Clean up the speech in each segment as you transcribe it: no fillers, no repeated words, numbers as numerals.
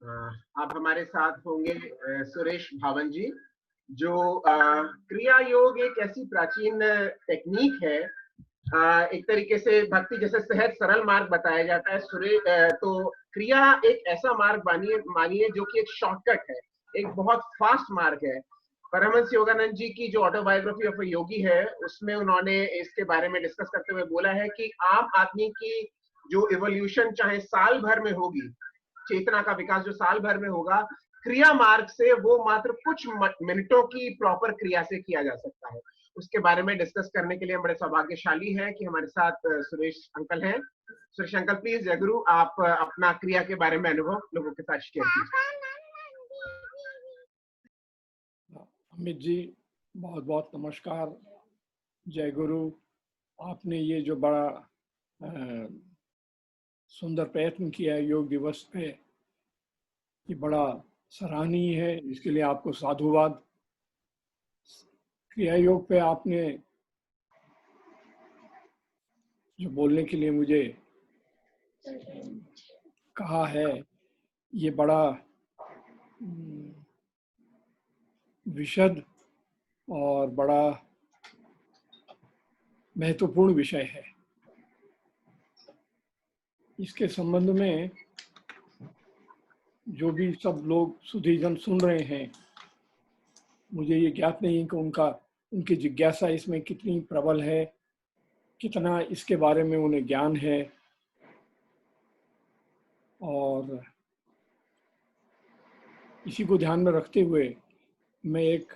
अ, आप हमारे साथ होंगे सुरेश भावन जी, जो क्रिया योग एक ऐसी प्राचीन टेक्निक है। एक तरीके से भक्ति जैसे सहज सरल मार्ग बताया जाता है। तो क्रिया एक ऐसा मार्ग मानिए मानिए जो कि एक शॉर्टकट है, एक बहुत फास्ट मार्ग है। परमहंस योगानंद जी की जो ऑटोबायोग्राफी ऑफ अ योगी है, उसमें उन्होंने इसके बारे में डिस्कस करते हुए बोला है कि आम आदमी की जो इवोल्यूशन चाहे साल भर में होगी, चेतना का विकास जो साल भर में होगा, क्रिया मार्ग से वो मात्र कुछ मिनटों की प्रॉपर क्रिया से किया जा सकता है। उसके बारे में डिस्कस करने के लिए हम बड़े सौभाग्यशाली हैं कि हमारे साथ सुरेश अंकल हैं। सुरेश अंकल, प्लीज जय गुरु, आप अपना क्रिया के बारे में अनुभव लोगों के साथ शेयर कीजिए। अमित जी, बहुत बहुत नमस्कार। जय गुरु। आपने ये जो बड़ा सुंदर प्रयत्न किया है योग दिवस पे, ये बड़ा सराहनीय है। इसके लिए आपको साधुवाद। क्रिया योग पे आपने जो बोलने के लिए मुझे कहा है, ये बड़ा विशद और बड़ा महत्वपूर्ण विषय है। इसके संबंध में जो भी सब लोग सुधीजन सुन रहे हैं, मुझे ये ज्ञात नहीं कि उनकी जिज्ञासा इसमें कितनी प्रबल है, कितना इसके बारे में उन्हें ज्ञान है। और इसी को ध्यान में रखते हुए मैं एक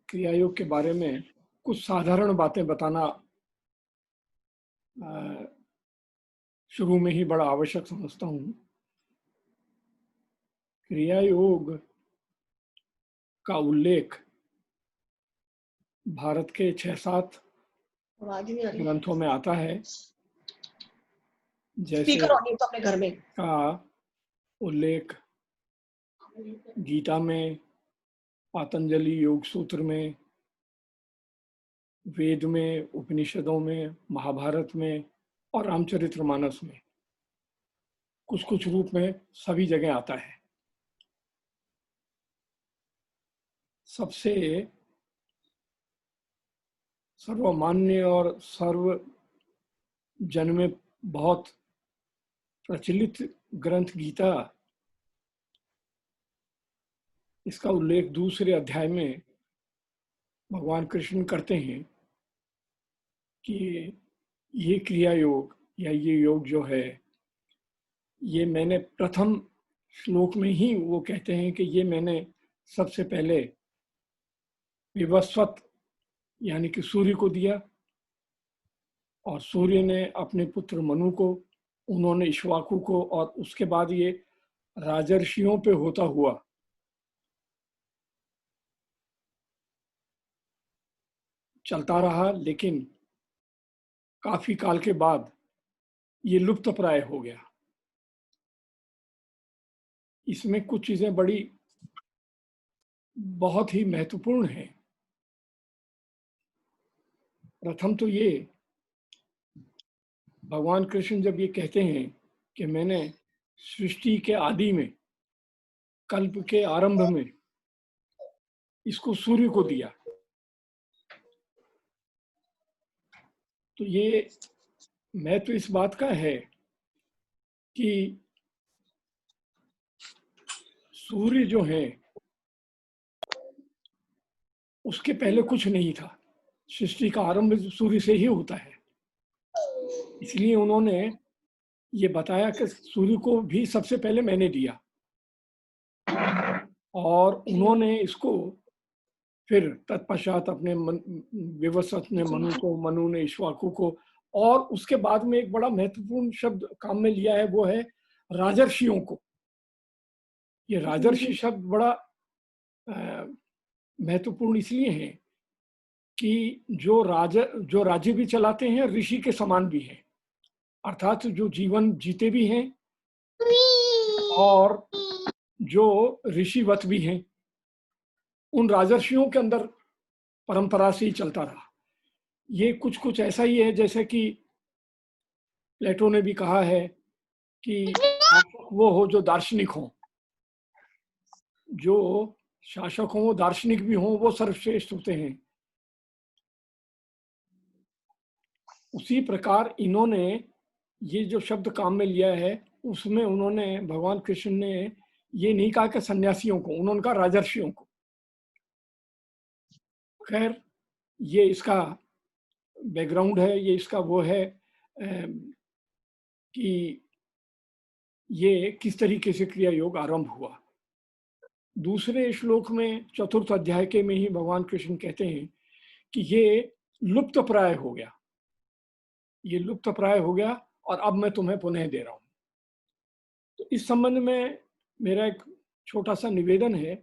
क्रिया योग के बारे में कुछ साधारण बातें बताना शुरू में ही बड़ा आवश्यक समझता हूँ। क्रिया योग का उल्लेख भारत के 6-7 ग्रंथों में आता है। जैसे तो अपने घर में का उल्लेख गीता में, पातंजलि योग सूत्र में, वेद में, उपनिषदों में, महाभारत में और रामचरितमानस में कुछ कुछ रूप में सभी जगह आता है। सबसे सर्वमान्य और सर्व जन में बहुत प्रचलित ग्रंथ गीता, इसका उल्लेख दूसरे अध्याय में भगवान कृष्ण करते हैं कि ये क्रिया योग या ये योग जो है, ये मैंने प्रथम श्लोक में ही वो कहते हैं कि ये मैंने सबसे पहले विवस्वत यानी कि सूर्य को दिया, और सूर्य ने अपने पुत्र मनु को, उन्होंने इक्ष्वाकु को, और उसके बाद ये राजर्षियों पे होता हुआ चलता रहा, लेकिन काफी काल के बाद ये लुप्त प्राय हो गया। इसमें कुछ चीजें बड़ी बहुत ही महत्वपूर्ण हैं। प्रथम तो ये, भगवान कृष्ण जब ये कहते हैं कि मैंने सृष्टि के आदि में, कल्प के आरंभ में इसको सूर्य को दिया, तो ये महत्व इस बात का है कि सूर्य जो है उसके पहले कुछ नहीं था। सृष्टि का आरंभ सूर्य से ही होता है। इसलिए उन्होंने ये बताया कि सूर्य को भी सबसे पहले मैंने दिया, और उन्होंने इसको फिर तत्पश्चात अपने विवस्वत ने मनु को, मनु ने इक्ष्वाकु को, और उसके बाद में एक बड़ा महत्वपूर्ण शब्द काम में लिया है, वो है राजर्षियों को। ये राजर्षि शब्द बड़ा महत्वपूर्ण इसलिए है कि जो राज्य भी चलाते हैं, ऋषि के समान भी हैं, अर्थात जो जीवन जीते भी हैं और जो ऋषिवत भी हैं। उन राजर्षियों के अंदर परंपरा से ही चलता रहा। ये कुछ कुछ ऐसा ही है जैसे कि प्लेटो ने भी कहा है कि वो हो जो दार्शनिक हो, जो शासक हों, दार्शनिक भी हों, वो सर्वश्रेष्ठ होते हैं। उसी प्रकार इन्होंने ये जो शब्द काम में लिया है, उसमें उन्होंने, भगवान कृष्ण ने ये नहीं कहा कि सन्यासियों को, उन्होंने कहा राजर्षियों को। खैर, ये इसका बैकग्राउंड है, ये इसका वो है कि ये किस तरीके से क्रिया योग आरंभ हुआ। दूसरे श्लोक में, चतुर्थ अध्याय के में ही भगवान कृष्ण कहते हैं कि ये लुप्त प्राय हो गया, ये लुप्त प्राय हो गया और अब मैं तुम्हें पुनः दे रहा हूं। तो इस संबंध में मेरा एक छोटा सा निवेदन है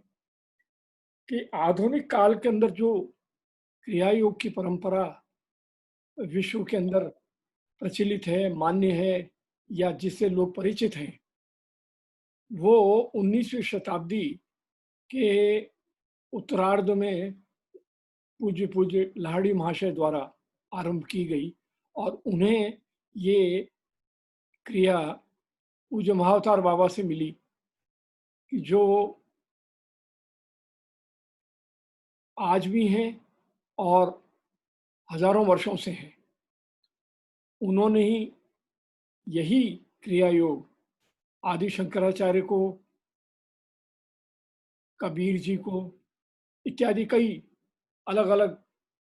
कि आधुनिक काल के अंदर जो क्रिया योग की परंपरा विश्व के अंदर प्रचलित है, मान्य है, या जिससे लोग परिचित हैं, वो 19वीं शताब्दी के उत्तरार्ध में पूज्य पूज्य लाहिड़ी महाशय द्वारा आरंभ की गई और उन्हें ये क्रिया पूज्य महाअवतार बाबा से मिली कि जो आज भी हैं और हजारों वर्षों से हैं। उन्होंने ही यही क्रिया योग आदि शंकराचार्य को, कबीर जी को इत्यादि कई अलग अलग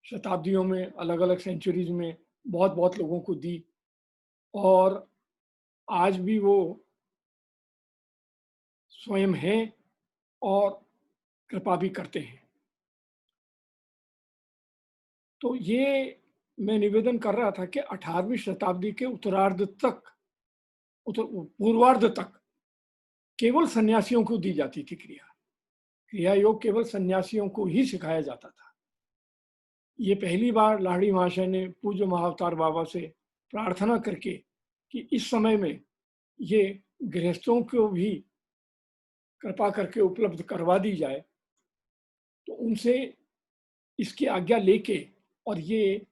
शताब्दियों में, अलग अलग सेंचुरीज में बहुत बहुत लोगों को दी और आज भी वो स्वयं हैं और कृपा भी करते हैं। तो ये मैं निवेदन कर रहा था कि 18वीं शताब्दी के उत्तरार्ध तक, पूर्वार्ध तक केवल सन्यासियों को दी जाती थी क्रिया। क्रिया योग केवल सन्यासियों को ही सिखाया जाता था। ये पहली बार लाहिड़ी महाशय ने पूज्य महाअवतार बाबा से प्रार्थना करके कि इस समय में ये गृहस्थों को भी कृपा करके उपलब्ध करवा दी जाए, तो उनसे इसकी आज्ञा लेके और ये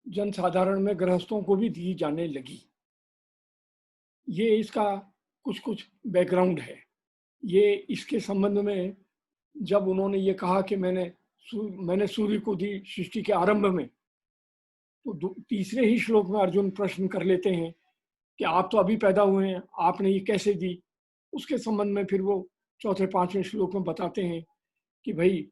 जनसाधारण में गृहस्थों को भी दी जाने लगी। ये इसका कुछ कुछ बैकग्राउंड है। ये इसके संबंध में जब उन्होंने ये कहा कि मैंने सूर्य को दी सृष्टि के आरंभ में, तो तीसरे ही श्लोक में अर्जुन प्रश्न कर लेते हैं कि आप तो अभी पैदा हुए हैं, आपने ये कैसे दी। उसके संबंध में फिर वो चौथे पांचवें श्लोक में बताते हैं कि भाई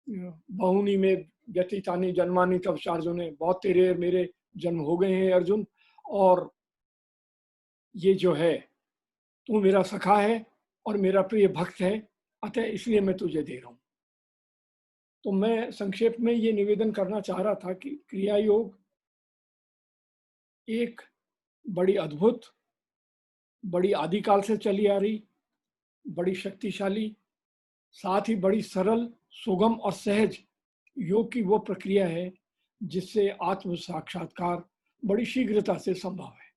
बहुनी में व्यतीतानि जन्मानि तव चार्जुने, बहुत तेरे मेरे जन्म हो गए हैं अर्जुन, और ये जो है तू मेरा सखा है और मेरा प्रिय भक्त है, अतः इसलिए मैं तुझे दे रहा हूं। तो मैं संक्षेप में ये निवेदन करना चाह रहा था कि क्रिया योग एक बड़ी अद्भुत, बड़ी आदिकाल से चली आ रही, बड़ी शक्तिशाली, साथ ही बड़ी सरल, सुगम और सहज योग की वो प्रक्रिया है जिससे आत्म साक्षात्कार बड़ी शीघ्रता से संभव है।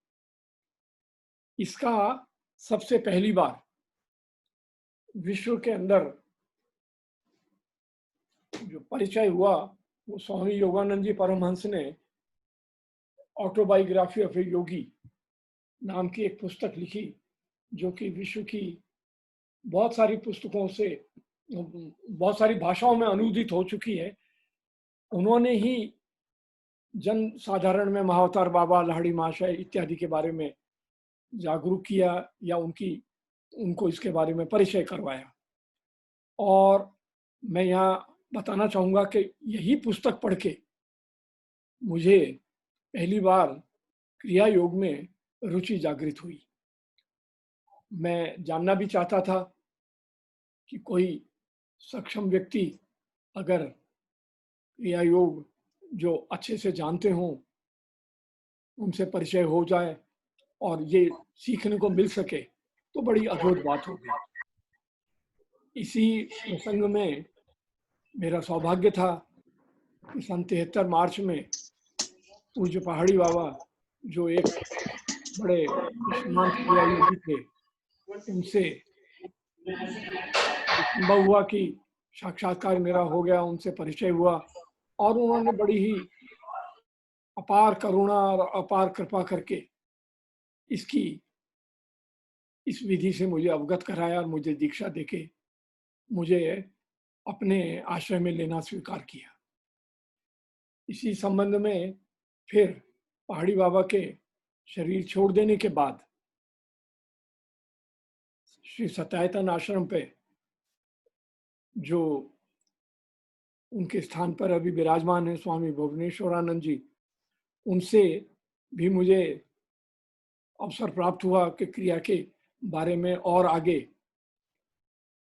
इसका सबसे पहली बार विश्व के अंदर जो परिचय हुआ वो स्वामी योगानंद जी परमहंस ने ऑटोबायोग्राफी ऑफ ए योगी नाम की एक पुस्तक लिखी, जो कि विश्व की बहुत सारी पुस्तकों से, बहुत सारी भाषाओं में अनुदित हो चुकी है। उन्होंने ही जन साधारण में महाअवतार बाबा, लाहिड़ी महाशय इत्यादि के बारे में जागरूक किया या उनको इसके बारे में परिचय करवाया। और मैं यहाँ बताना चाहूँगा कि यही पुस्तक पढ़ के मुझे पहली बार क्रिया योग में रुचि जागृत हुई। मैं जानना भी चाहता था कि कोई सक्षम व्यक्ति अगर क्रिया योग जो अच्छे से जानते हों, उनसे परिचय हो जाए और ये सीखने को मिल सके तो बड़ी अद्भुत बात होगी। इसी प्रसंग में मेरा सौभाग्य था कि सन 73 मार्च में पूज्य पहाड़ी बाबा, जो एक बड़े निष्णात क्रिया योगी थे, उनसे संभव हुआ कि साक्षात्कार मेरा हो गया, उनसे परिचय हुआ और उन्होंने बड़ी ही अपार करुणा और अपार कृपा करके इस विधि से मुझे अवगत कराया और मुझे दीक्षा देके मुझे अपने आश्रय में लेना स्वीकार किया। इसी संबंध में फिर पहाड़ी बाबा के शरीर छोड़ देने के बाद श्री सत्यायतन आश्रम पे जो उनके स्थान पर अभी विराजमान है स्वामी भुवनेश्वरानंद जी, उनसे भी मुझे अवसर प्राप्त हुआ कि क्रिया के बारे में और आगे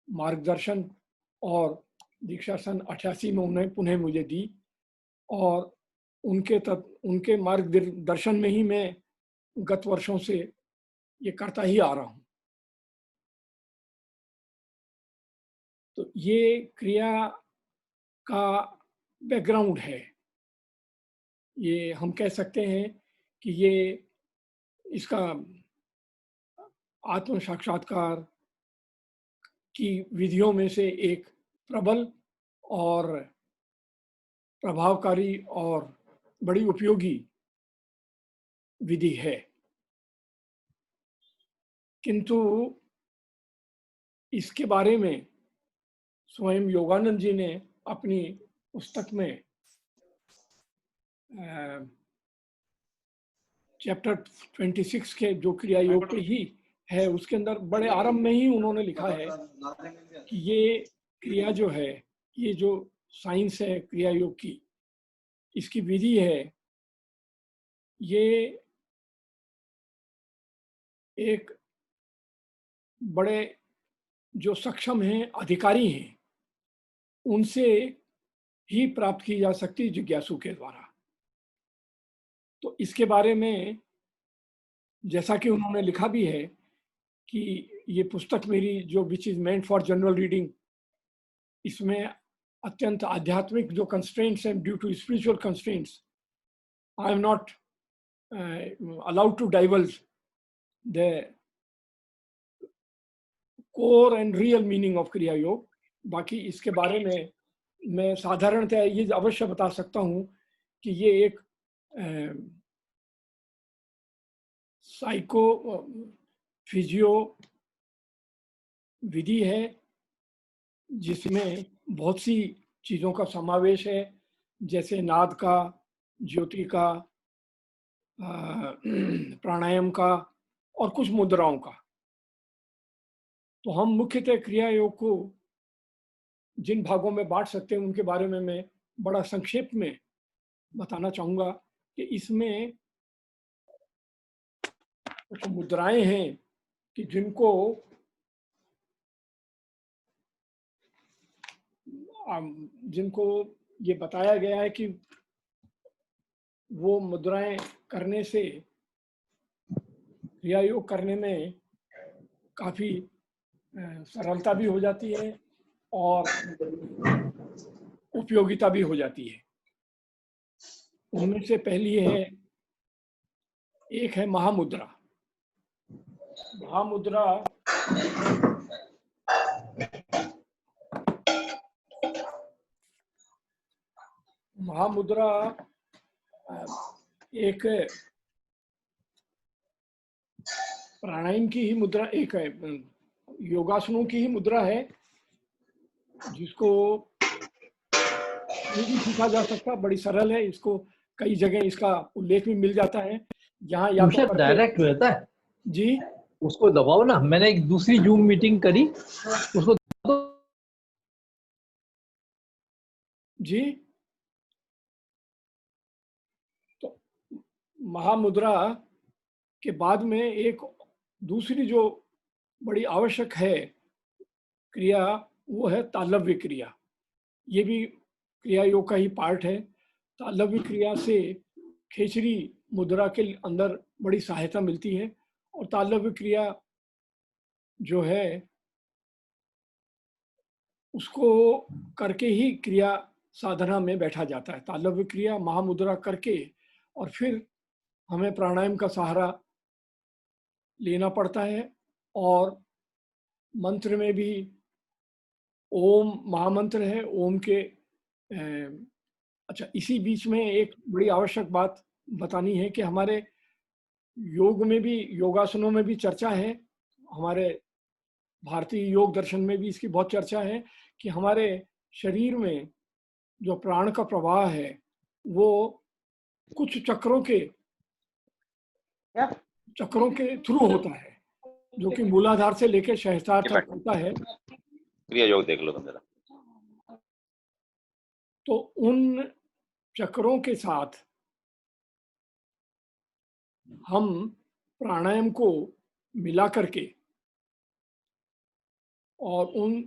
मार्गदर्शन, और दीक्षा सन 88 में उन्हें पुनः मुझे दी, और उनके मार्गदर्शन में ही मैं गत वर्षों से ये करता ही आ रहा हूँ। तो ये क्रिया का बैकग्राउंड है। ये हम कह सकते हैं कि ये इसका आत्म साक्षात्कार की विधियों में से एक प्रबल और प्रभावकारी और बड़ी उपयोगी विधि है। किंतु इसके बारे में स्वयं योगानंद जी ने अपनी पुस्तक में चैप्टर 26 के जो क्रिया योग पे ही है, उसके अंदर बड़े आरंभ में ही उन्होंने लिखा है कि ये क्रिया जो है, ये जो साइंस है क्रिया योग की, इसकी विधि है, ये एक बड़े जो सक्षम हैं, अधिकारी हैं, उनसे ही प्राप्त की जा सकती जिज्ञासु के द्वारा। तो इसके बारे में जैसा कि उन्होंने लिखा भी है कि ये पुस्तक मेरी जो which is meant for general reading, इसमें अत्यंत आध्यात्मिक जो कंस्ट्रेंट्स हैं, due to spiritual constraints, I am not allowed to divulge the core and real meaning of Kriya Yoga. बाकी इसके बारे में मैं साधारणतः ये अवश्य बता सकता हूँ कि ये एक साइको फिजियो विधि है, जिसमें बहुत सी चीज़ों का समावेश है, जैसे नाद का, ज्योति का, प्राणायाम का और कुछ मुद्राओं का। तो हम मुख्यतः क्रिया योग को जिन भागों में बांट सकते हैं उनके बारे में मैं बड़ा संक्षेप में बताना चाहूँगा कि इसमें कुछ मुद्राएं हैं कि जिनको ये बताया गया है कि वो मुद्राएं करने से क्रिया योग करने में काफी सरलता भी हो जाती है और उपयोगिता भी हो जाती है। उनमें से पहली है, एक है महामुद्रा। महामुद्रा एक प्राणायाम की ही मुद्रा, एक योगासनों की ही मुद्रा है, जिसको भी सीखा जा सकता, बड़ी सरल है। इसको कई जगह इसका उल्लेख भी मिल जाता है। यहाँ या तो डायरेक्ट रहता है जी, उसको दबाओ ना। मैंने एक दूसरी जूम मीटिंग करी, उसको जी। तो महामुद्रा के बाद में एक दूसरी जो बड़ी आवश्यक है क्रिया, वो है तालव्य क्रिया। ये भी क्रिया योग का ही पार्ट है। तालव्य क्रिया से खेचरी मुद्रा के अंदर बड़ी सहायता मिलती है, और तालव्य क्रिया जो है उसको करके ही क्रिया साधना में बैठा जाता है। तालव्य क्रिया महामुद्रा करके और फिर हमें प्राणायाम का सहारा लेना पड़ता है, और मंत्र में भी ओम महामंत्र है। ओम के अच्छा, इसी बीच में एक बड़ी आवश्यक बात बतानी है कि हमारे योग में भी, योगासनों में भी चर्चा है, हमारे भारतीय योग दर्शन में भी इसकी बहुत चर्चा है कि हमारे शरीर में जो प्राण का प्रवाह है वो कुछ चक्रों के थ्रू होता है, जो कि मूलाधार से लेकर सहस्त्रार तक होता है। क्रिया योग देख लो तुम जरा। तो उन चक्रों के साथ हम प्राणायाम को मिला करके और उन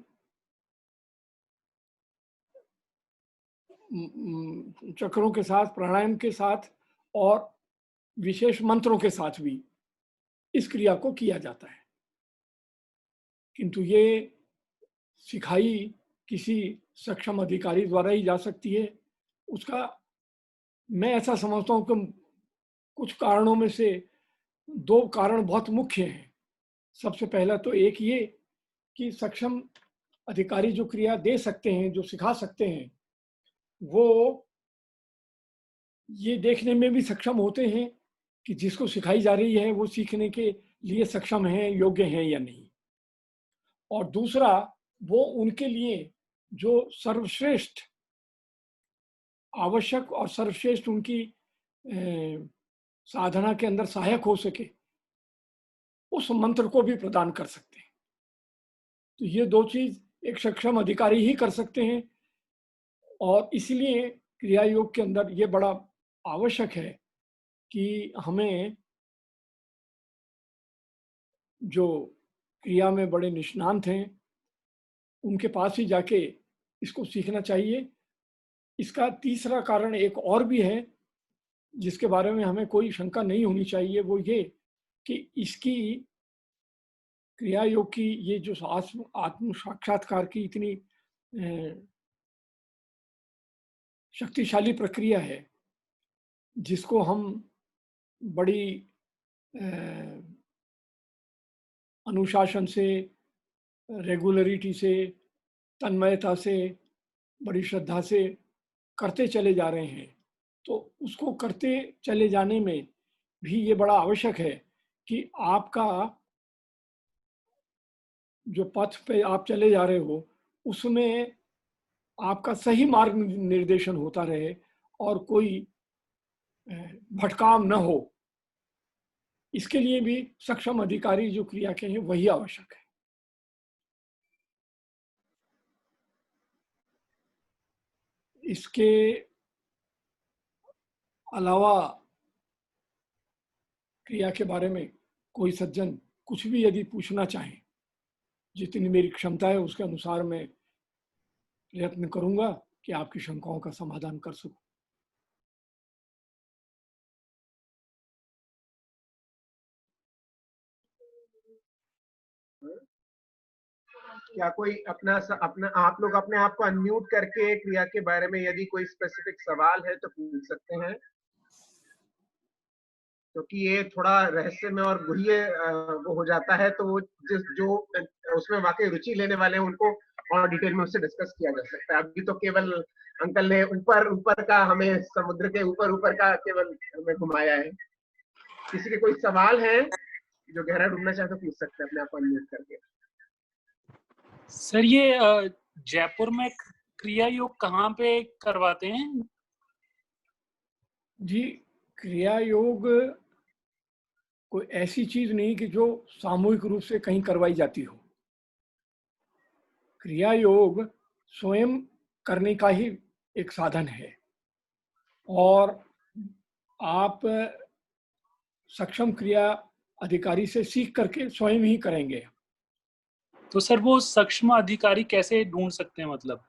चक्रों के साथ, प्राणायाम के साथ और विशेष मंत्रों के साथ भी इस क्रिया को किया जाता है। किंतु ये सिखाई किसी सक्षम अधिकारी द्वारा ही जा सकती है। उसका मैं ऐसा समझता हूँ कि कुछ कारणों में से 2 कारण बहुत मुख्य हैं। सबसे पहला तो एक ये कि सक्षम अधिकारी जो क्रिया दे सकते हैं, जो सिखा सकते हैं, वो ये देखने में भी सक्षम होते हैं कि जिसको सिखाई जा रही है वो सीखने के लिए सक्षम है, योग्य है या नहीं। और दूसरा, वो उनके लिए जो सर्वश्रेष्ठ आवश्यक और सर्वश्रेष्ठ उनकी साधना के अंदर सहायक हो सके, उस मंत्र को भी प्रदान कर सकते हैं। तो ये 2 चीज एक सक्षम अधिकारी ही कर सकते हैं, और इसलिए क्रिया योग के अंदर ये बड़ा आवश्यक है कि हमें जो क्रिया में बड़े निष्णांत हैं उनके पास ही जाके इसको सीखना चाहिए। इसका तीसरा कारण एक और भी है जिसके बारे में हमें कोई शंका नहीं होनी चाहिए, वो ये कि इसकी क्रिया योग की ये जो आत्म साक्षात्कार की इतनी शक्तिशाली प्रक्रिया है, जिसको हम बड़ी अनुशासन से, रेगुलरिटी से, तन्मयता से, बड़ी श्रद्धा से करते चले जा रहे हैं, तो उसको करते चले जाने में भी ये बड़ा आवश्यक है कि आपका जो पथ पे आप चले जा रहे हो उसमें आपका सही मार्ग निर्देशन होता रहे और कोई भटकाव न हो। इसके लिए भी सक्षम अधिकारी जो क्रिया के हैं वही आवश्यक है। इसके अलावा क्रिया के बारे में कोई सज्जन कुछ भी यदि पूछना चाहें, जितनी मेरी क्षमता है उसके अनुसार मैं प्रयत्न करूंगा कि आपकी शंकाओं का समाधान कर सकूं। क्या कोई अपना आप लोग अपने आप को अनम्यूट करके क्रिया के बारे में यदि कोई स्पेसिफिक सवाल है तो पूछ सकते हैं, क्योंकि ये थोड़ा रहस्यमय और गुह्य वो हो जाता है, तो वो जो उसमें वाकई रुचि लेने वाले हैं उनको और डिटेल में उससे डिस्कस किया जा सकता है। अभी तो केवल अंकल ने ऊपर ऊपर का, हमें समुद्र के ऊपर ऊपर का केवल हमें घुमाया है। किसी के कोई सवाल है जो गहरा ढूंढना चाहे तो पूछ सकते हैं अपने आप को अनम्यूट करके। सर, ये जयपुर में क्रिया योग कहाँ पे करवाते हैं? जी, क्रिया योग कोई ऐसी चीज नहीं कि जो सामूहिक रूप से कहीं करवाई जाती हो। क्रिया योग स्वयं करने का ही एक साधन है, और आप सक्षम क्रिया अधिकारी से सीख करके स्वयं ही करेंगे। तो सर वो सक्षम अधिकारी कैसे ढूंढ सकते हैं, मतलब?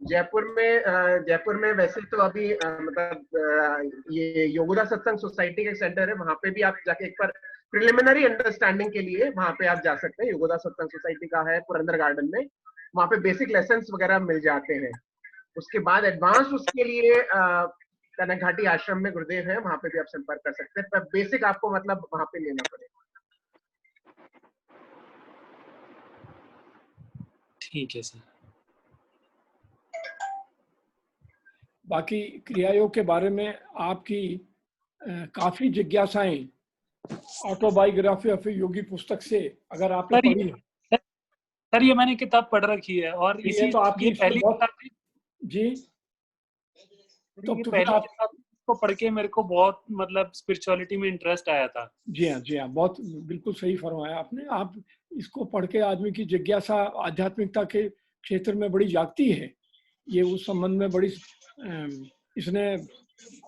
जयपुर में वैसे तो अभी मतलब ये योगोदा सत्संग सोसाइटी का सेंटर है, वहां पे भी आप जाके एक बार प्रिलिमिनरी अंडरस्टैंडिंग के लिए वहां पे आप जा सकते हैं। योगोदा सत्संग सोसाइटी का है पुरंदर गार्डन में, वहां पे बेसिक लेसन्स वगैरह मिल जाते हैं। उसके बाद एडवांस उसके लिए कनक घाटी आश्रम में गुरुदेव है, वहां पे भी आप संपर्क कर सकते हैं, पर बेसिक आपको मतलब वहां पे लेना पड़ेगा। ठीक है सर। बाकी क्रिया योग के बारे में आपकी काफी जिज्ञासाएं ऑटोबायोग्राफी ऑफ योगी पुस्तक से, अगर आपने सर पढ़ी है। सर ये मैंने किताब पढ़ रखी है और ये इसी तो आपकी ये इसमें पहली बहुत किताब थी। जी, तो तो ये फिर पहली आप किताब को पढ़ के मेरे को बहुत मतलब स्पिरिचुअलिटी में इंटरेस्ट आया था। जी हाँ, बहुत बिल्कुल सही फरमाया आपने। आप इसको पढ़ के आदमी की जिज्ञासा आध्यात्मिकता के क्षेत्र में बड़ी जागती है। ये उस संबंध में बड़ी इसने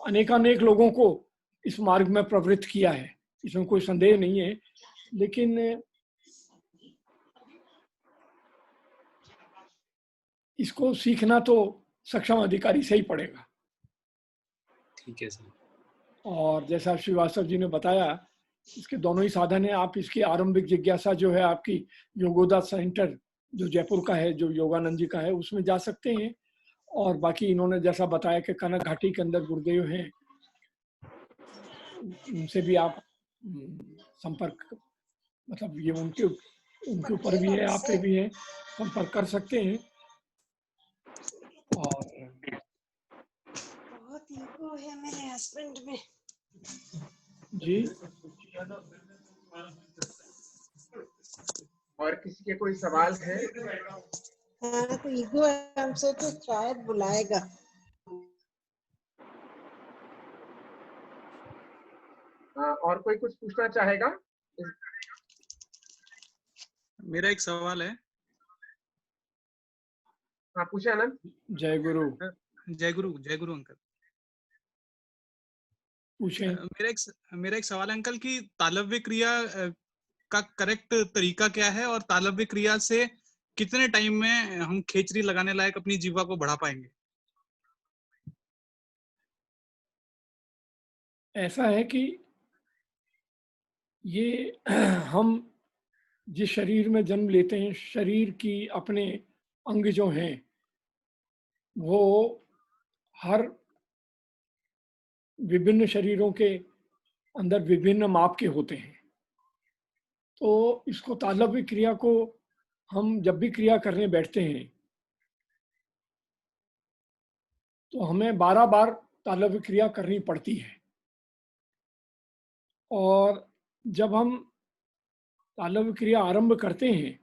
अनेकानेक लोगों को इस मार्ग में प्रवृत्त किया है, इसमें कोई संदेह नहीं है। लेकिन इसको सीखना तो सक्षम अधिकारी से ही पड़ेगा। ठीक है सर। और जैसा श्रीवास्तव जी ने बताया, इसके दोनों ही साधन है। आप इसकी आरंभिक जिज्ञासा जो है आपकी योगोदा सेंटर जो जयपुर का है, जो योगानंद जी का है, उसमें जा सकते हैं। और बाकी इन्होंने जैसा बताया कि कनक घाटी के अंदर गुरुदेव हैं, उनसे भी आप संपर्क, मतलब ये उनके ऊपर भी है, आप पे भी है, संपर्क कर सकते हैं। और बहुत ईगो है मेरे हस्बैंड में। जी, और किसी के कोई सवाल है? हाँ तो ईगो है हमसे, तो शायद बुलाएगा। और कोई कुछ पूछना चाहेगा? मेरा एक सवाल है। हाँ पूछे आनंद। जय गुरु। जय गुरु अंकल। पूछे। मेरा एक सवाल है अंकल कि तालव्य क्रिया का करेक्ट तरीका क्या है, और तालव्य क्रिया से कितने टाइम में हम खेचरी लगाने लायक अपनी जीवा को बढ़ा पाएंगे? ऐसा है कि ये हम जिस शरीर में जन्म लेते हैं, शरीर की अपने अंग जो हैं वो हर विभिन्न शरीरों के अंदर विभिन्न माप के होते हैं। तो इसको तालव्य क्रिया को हम जब भी क्रिया करने बैठते हैं तो हमें 12 बार तालव्य क्रिया करनी पड़ती है। और जब हम तालव्य क्रिया आरंभ करते हैं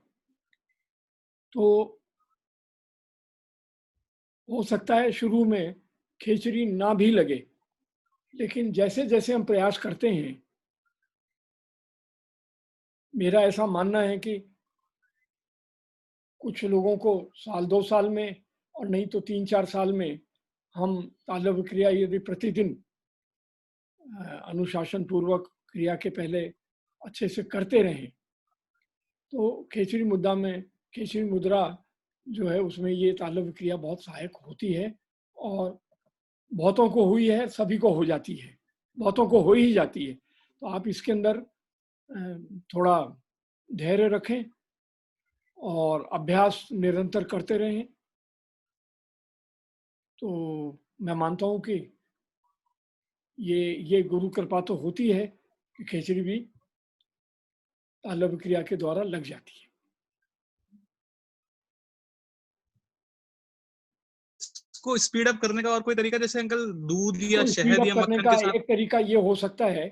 तो हो सकता है शुरू में खेचरी ना भी लगे, लेकिन जैसे जैसे हम प्रयास करते हैं, मेरा ऐसा मानना है कि कुछ लोगों को साल 2 साल में, और नहीं तो 3-4 साल में हम तालव्य क्रिया यदि प्रतिदिन अनुशासन पूर्वक क्रिया के पहले अच्छे से करते रहें तो खेचरी मुद्रा जो है उसमें ये तालव्य क्रिया बहुत सहायक होती है। और बहुतों को हुई है, सभी को हो जाती है, बहुतों को हो ही जाती है। तो आप इसके अंदर थोड़ा धैर्य रखें और अभ्यास निरंतर करते रहें। तो मैं मानता हूँ कि ये गुरु कृपा तो होती है कि खेचरी भी तालव्य क्रिया के द्वारा लग जाती है। इसको स्पीड अप करने का और कोई तरीका, जैसे अंकल दूध या तो स्पीड शहद अप या करने मक्खन का के साथ? एक तरीका ये हो सकता है,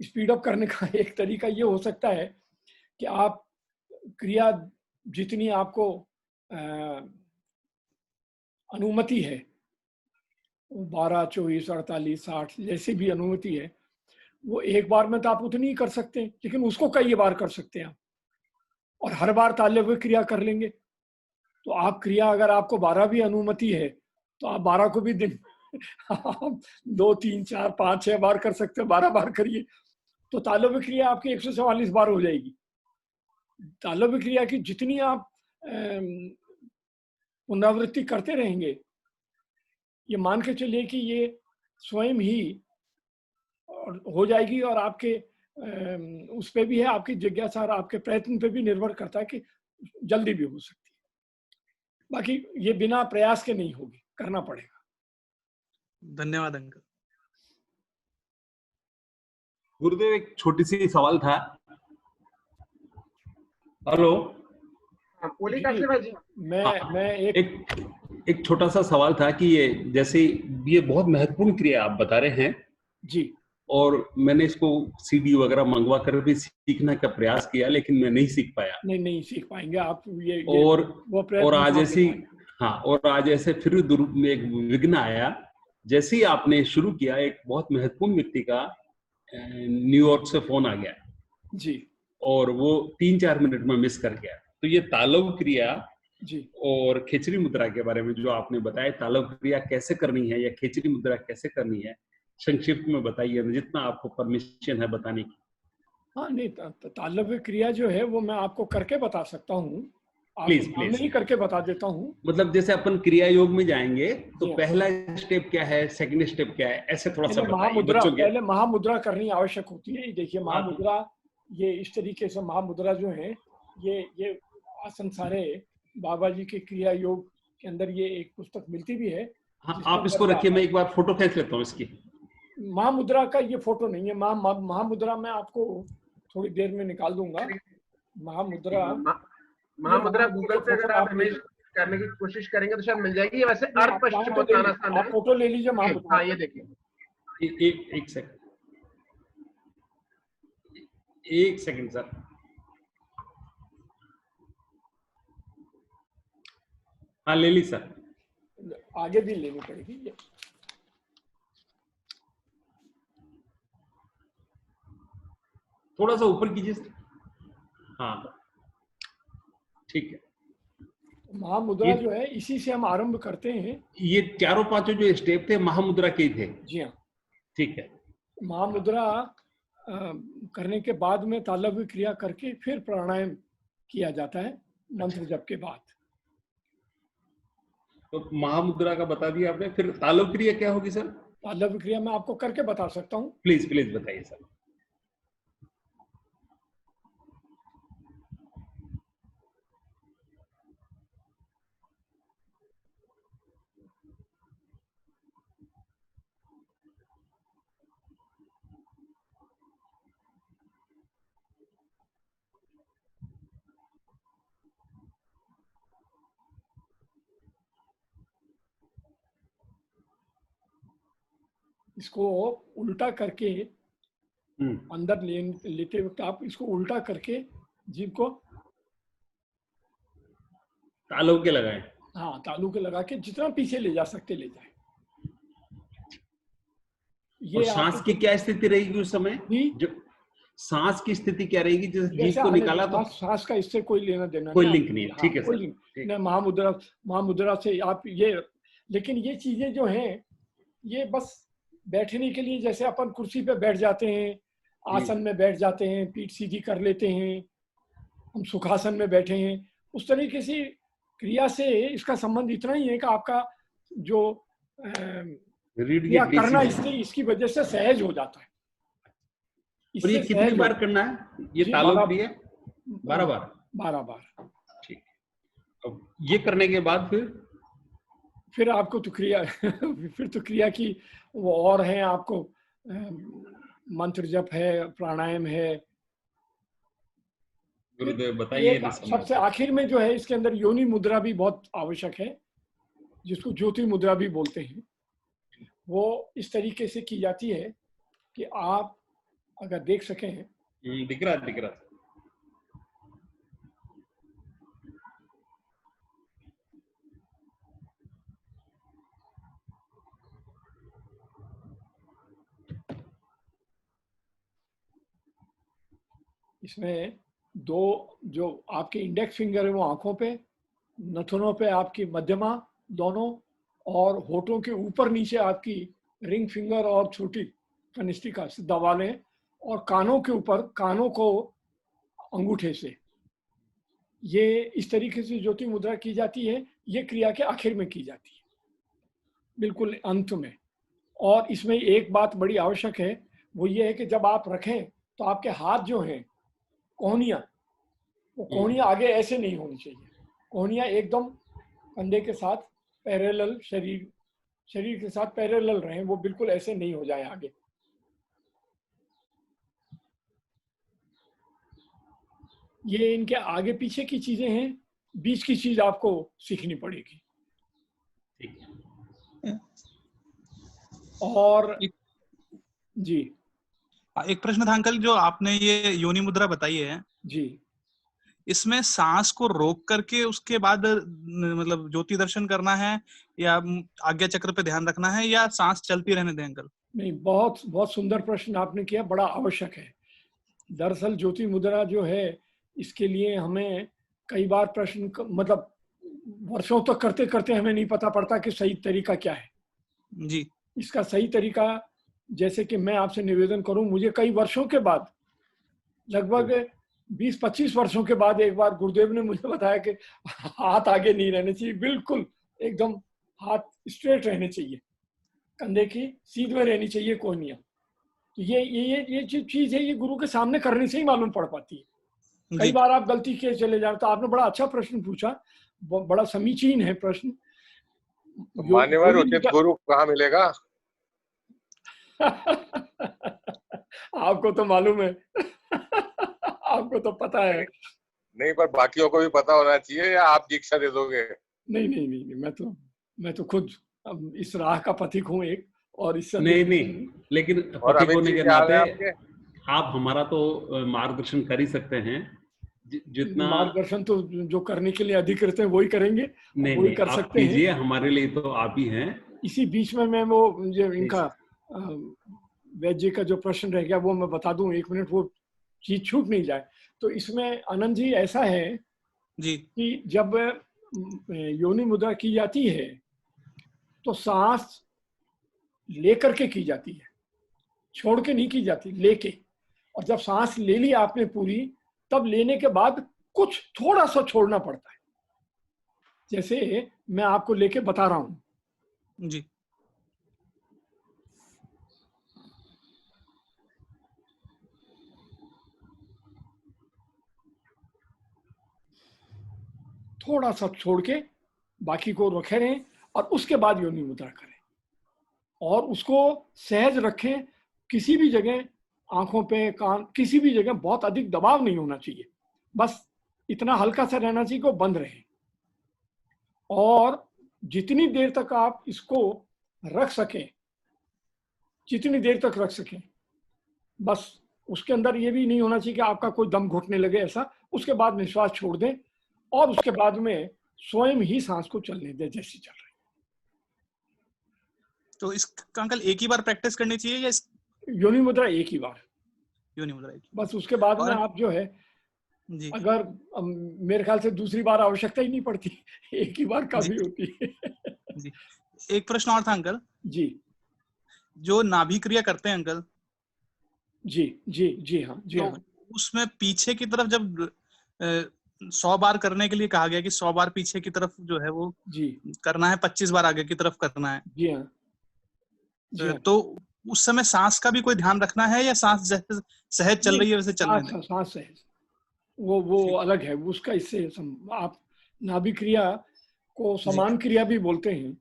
स्पीड अप करने का एक तरीका ये हो सकता है कि आप क्रिया जितनी आपको अनुमति है, 12, 24, 48, 60 जैसे भी अनुमति है, वो एक बार में तो आप उतनी ही कर सकते हैं, लेकिन उसको कई बार कर सकते हैं आप। और हर बार तालव्य क्रिया कर लेंगे तो आप क्रिया, अगर आपको 12 भी अनुमति है तो आप 12 को भी दिन आप 2, 3, 4, 5, 6 बार कर सकते हैं। 12 बार करिए तो तालव्य क्रिया आपकी 144 बार हो जाएगी। तालव्य क्रिया की जितनी आप पुनरावृत्ति करते रहेंगे, ये मान के चलिए कि ये स्वयं ही हो जाएगी। और आपके उस पे भी है, आपकी जिज्ञासा और आपके प्रयत्न पे भी निर्भर करता है कि जल्दी भी हो सकती है। बाकी ये बिना प्रयास के नहीं होगी, करना पड़ेगा। धन्यवाद अंकल। गुरुदेव एक छोटी सी सवाल था। हेलो। बोलिए काशी भाई जी। मैं एक छोटा सा सवाल था कि ये जैसे ये बहुत महत्वपूर्ण क्रिया आप बता रहे हैं जी, और मैंने इसको सीडी वगैरह मंगवा कर भी सीखने का प्रयास किया, लेकिन मैं नहीं सीख पाया। नहीं सीख पाएंगे आप ये और वो प्रयत्न और आज आप ऐसी नहीं पाएंगे। हाँ, और आज ऐसे फिर एक विघ्न आया। जैसे ही आपने शुरू किया, एक बहुत महत्वपूर्ण व्यक्ति का न्यूयॉर्क से फोन आ गया जी और वो 3-4 मिनट में मिस कर गया। तो ये तालव क्रिया जी और खेचरी मुद्रा के बारे में जो आपने बताया, तालव क्रिया कैसे करनी है या खेचरी मुद्रा कैसे करनी है, संक्षिप्त में बताइए, जितना आपको परमिशन है बताने की। हाँ नहीं, तालव्य क्रिया जो है वो मैं आपको करके बता सकता हूँ, आपको प्लीज सामने प्लीज। ही करके बता देता हूँ। मतलब जैसे अपन क्रिया योग में जाएंगे तो जी हाँ। पहला स्टेप क्या है, सेकंड स्टेप क्या है, ऐसे थोड़ा सा पहले बताइए महामुद्रा, बच्चों के। पहले महामुद्रा करनी आवश्यक होती है। देखिए हाँ। महामुद्रा, ये इस तरीके से महामुद्रा जो है, ये आसन सारे बाबा जी के क्रिया योग के अंदर ये एक पुस्तक मिलती भी है। हाँ, जिसके आप अंदर इसको ये रखिए, आता मैं है। एक बार फोटो खींच लेता हूँ इसकी। महामुद्रा का ये फोटो नहीं है, महामुद्रा मैं आपको थोड़ी देर में निकाल दूंगा। महामुद्रा, महामुद्रा गूगल पे फोटो अगर आप आप ले इमेज करने की कोशिश करेंगे तो शायद मिल जाएगी। ये वैसे अर्ध आप पश्चिमोत्तानासन है। आप फोटो ले लीजिए महामुद्रा। हाँ ये देखिए, एक सेकंड, एक सेकंड सर। हाँ ले ली सर। आगे भी लेनी पड़ेगी ये। थोड़ा सा ऊपर कीजिए सर। हाँ ठीक है। महामुद्रा जो है इसी से हम आरंभ करते हैं। ये चारों पांचों जो स्टेप थे महामुद्रा के ही थे। जी हाँ। ठीक है। महामुद्रा करने के बाद में तालव्य क्रिया करके फिर प्राणायाम किया जाता है मंत्र जप के बाद। तो महामुद्रा का बता दिया आपने, फिर तालव क्रिया क्या होगी सर? तालव्य क्रिया मैं आपको करके बता सकता हूँ। प्लीज प्लीज बताइए सर। इसको उल्टा करके अंदर लेते वक्त आप इसको उल्टा करके जीभ को तालव के लगाएं। हाँ तालू के लगा के जितना पीछे ले जा सकते ले जाए। और सांस की क्या स्थिति रहेगी उस समय? जो सांस की स्थिति क्या रहेगी? जैसे जीभ को निकाला तो सांस का इससे कोई लेना देना कोई लिंक नहीं है। ठीक है कोई लिंक नहीं। महामुद्रा से आप ये, लेकिन ये चीजें जो हैं ये बस बैठने के लिए, जैसे अपन कुर्सी पे बैठ जाते हैं, आसन में बैठ जाते हैं, पीठ सीधी कर लेते हैं, हम सुखासन में बैठे हैं, उस तरीके से क्रिया से इसका संबंध इतना ही है कि आपका जो क्रिया करना इसकी वजह से सहज हो जाता है। और ये कितनी बार करना है ये तालव क्रिया? 12 बार। 12 बार। ठीक। अब ये करने के बाद फिर आपको तो क्रिया फिर तो क्रिया की वो और है, आपको मंत्र जप है, प्राणायाम है। गुरुदेव बताइए। सबसे आखिर में जो है इसके अंदर योनि मुद्रा भी बहुत आवश्यक है, जिसको ज्योति मुद्रा भी बोलते हैं। वो इस तरीके से की जाती है कि आप अगर देख सकें। दिख रहा। इसमें दो जो आपके इंडेक्स फिंगर है वो आंखों पे, नथुनों पे आपकी मध्यमा दोनों, और होठों के ऊपर नीचे आपकी रिंग फिंगर और छोटी कनिष्ठिका से दबा लें, और कानों के ऊपर कानों को अंगूठे से। ये इस तरीके से ज्योति मुद्रा की जाती है। ये क्रिया के आखिर में की जाती है, बिल्कुल अंत में। और इसमें एक बात बड़ी आवश्यक है, वो ये है कि जब आप रखें तो आपके हाथ जो हैं कोहनियाँ, वो कोहनियाँ आगे ऐसे नहीं होनी चाहिए। कोहनियाँ एकदम कंधे के साथ पैरेलल, शरीर के साथ पैरेलल रहें, वो बिल्कुल ऐसे नहीं हो जाए आगे। ये इनके आगे पीछे की चीजें हैं, बीच की चीज आपको सीखनी पड़ेगी। और जी एक प्रश्न था अंकल, जो आपने ये योनि मुद्रा बताई है, जी। इसमें सांस को रोक करके उसके बाद मतलब ज्योति दर्शन करना है, या आज्ञा चक्र पे ध्यान रखना है, या सांस चलती रहने दें अंकल? नहीं, बहुत बहुत सुंदर प्रश्न आपने किया, बड़ा आवश्यक है। दरअसल ज्योति मुद्रा जो है, इसके लिए हमें कई बार मतलब वर्षों तक करते करते हमें नहीं पता पड़ता कि सही तरीका क्या है। जी इसका सही तरीका, जैसे कि मैं आपसे निवेदन करूं, मुझे कई वर्षों के बाद, लगभग 20-25 वर्षों के बाद एक बार गुरुदेव ने मुझे बताया कि हाथ आगे नहीं रहने चाहिए, बिल्कुल एकदम हाथ स्ट्रेट रहने चाहिए, कंधे की सीधे रहनी चाहिए, कोई नहीं। तो ये जो चीज है, ये गुरु के सामने करने से ही मालूम पड़ पाती है। कई बार आप गलती किए चले जाओ। तो आपने बड़ा अच्छा प्रश्न पूछा, बड़ा समीचीन है प्रश्न। मान्यवर उचित गुरु कहाँ मिलेगा? आपको तो मालूम है। आपको तो पता है। नहीं, पर बाकियों को भी पता होना चाहिए, या आप दीक्षा दे दोगे? नहीं नहीं नहीं, मैं तो खुद अब इस राह का पथिक हूँ एक, और इससे नहीं, लेकिन और पथिक होने के नाते आपके आप हमारा तो मार्गदर्शन कर ही सकते हैं, जितना मार्गदर्शन तो जो करने के लिए अधिकृत है वही करेंगे, वही कर आप सकते हैं। कीजिए, हमारे लिए तो आप ही हैं। इसी बीच में मैं वो जो इनका वैद्य का जो प्रश्न रह गया वो मैं बता दूं, 1 मिनट, वो चीज छूट नहीं जाए। तो इसमें आनंद जी ऐसा है जी कि जब योनि मुद्रा की जाती है तो सांस लेकर के की जाती है, छोड़ के नहीं की जाती, लेके। और जब सांस ले ली आपने पूरी, तब लेने के बाद कुछ थोड़ा सा छोड़ना पड़ता है। जैसे मैं आपको लेके बता रहा हूं। जी थोड़ा सा छोड़ के बाकी को रखे रहें, और उसके बाद योनि मुद्रा करें, और उसको सहज रखें। किसी भी जगह, आंखों पे, कान, किसी भी जगह बहुत अधिक दबाव नहीं होना चाहिए, बस इतना हल्का सा रहना चाहिए कि वो बंद रहे। और जितनी देर तक आप इसको रख सकें, जितनी देर तक रख सकें, बस उसके अंदर ये भी नहीं होना चाहिए कि आपका कोई दम घुटने लगे, ऐसा। उसके बाद निश्वास छोड़ दें, और उसके बाद में स्वयं ही सांस को चलने दें जैसी चल रही। तो इसका अंकल एक ही बार प्रैक्टिस करनी चाहिए, या योनि मुद्रा एक ही बार, योनि मुद्रा एक? बस। उसके बाद में आप जो है, जी अगर मेरे ख्याल से दूसरी बार आवश्यकता ही नहीं पड़ती, एक ही बार काफी होती है। जी एक प्रश्न और था अंकल जी, जो नाभि क्रिया करते हैं अंकल, जी हाँ, जी तो हाँ। उसमें पीछे की तरफ जब 100 बार करने के लिए कहा गया कि 100 बार पीछे की तरफ जो है वो जी करना है, 25 बार आगे की तरफ करना है, जी हाँ, जी हाँ। तो उस समय सांस का भी कोई ध्यान रखना है, या सांस जैसे सहज चल रही है वैसे चलने दें? सांस सहज, वो अलग है उसका। इससे आप नाभि क्रिया को समान क्रिया भी बोलते हैं।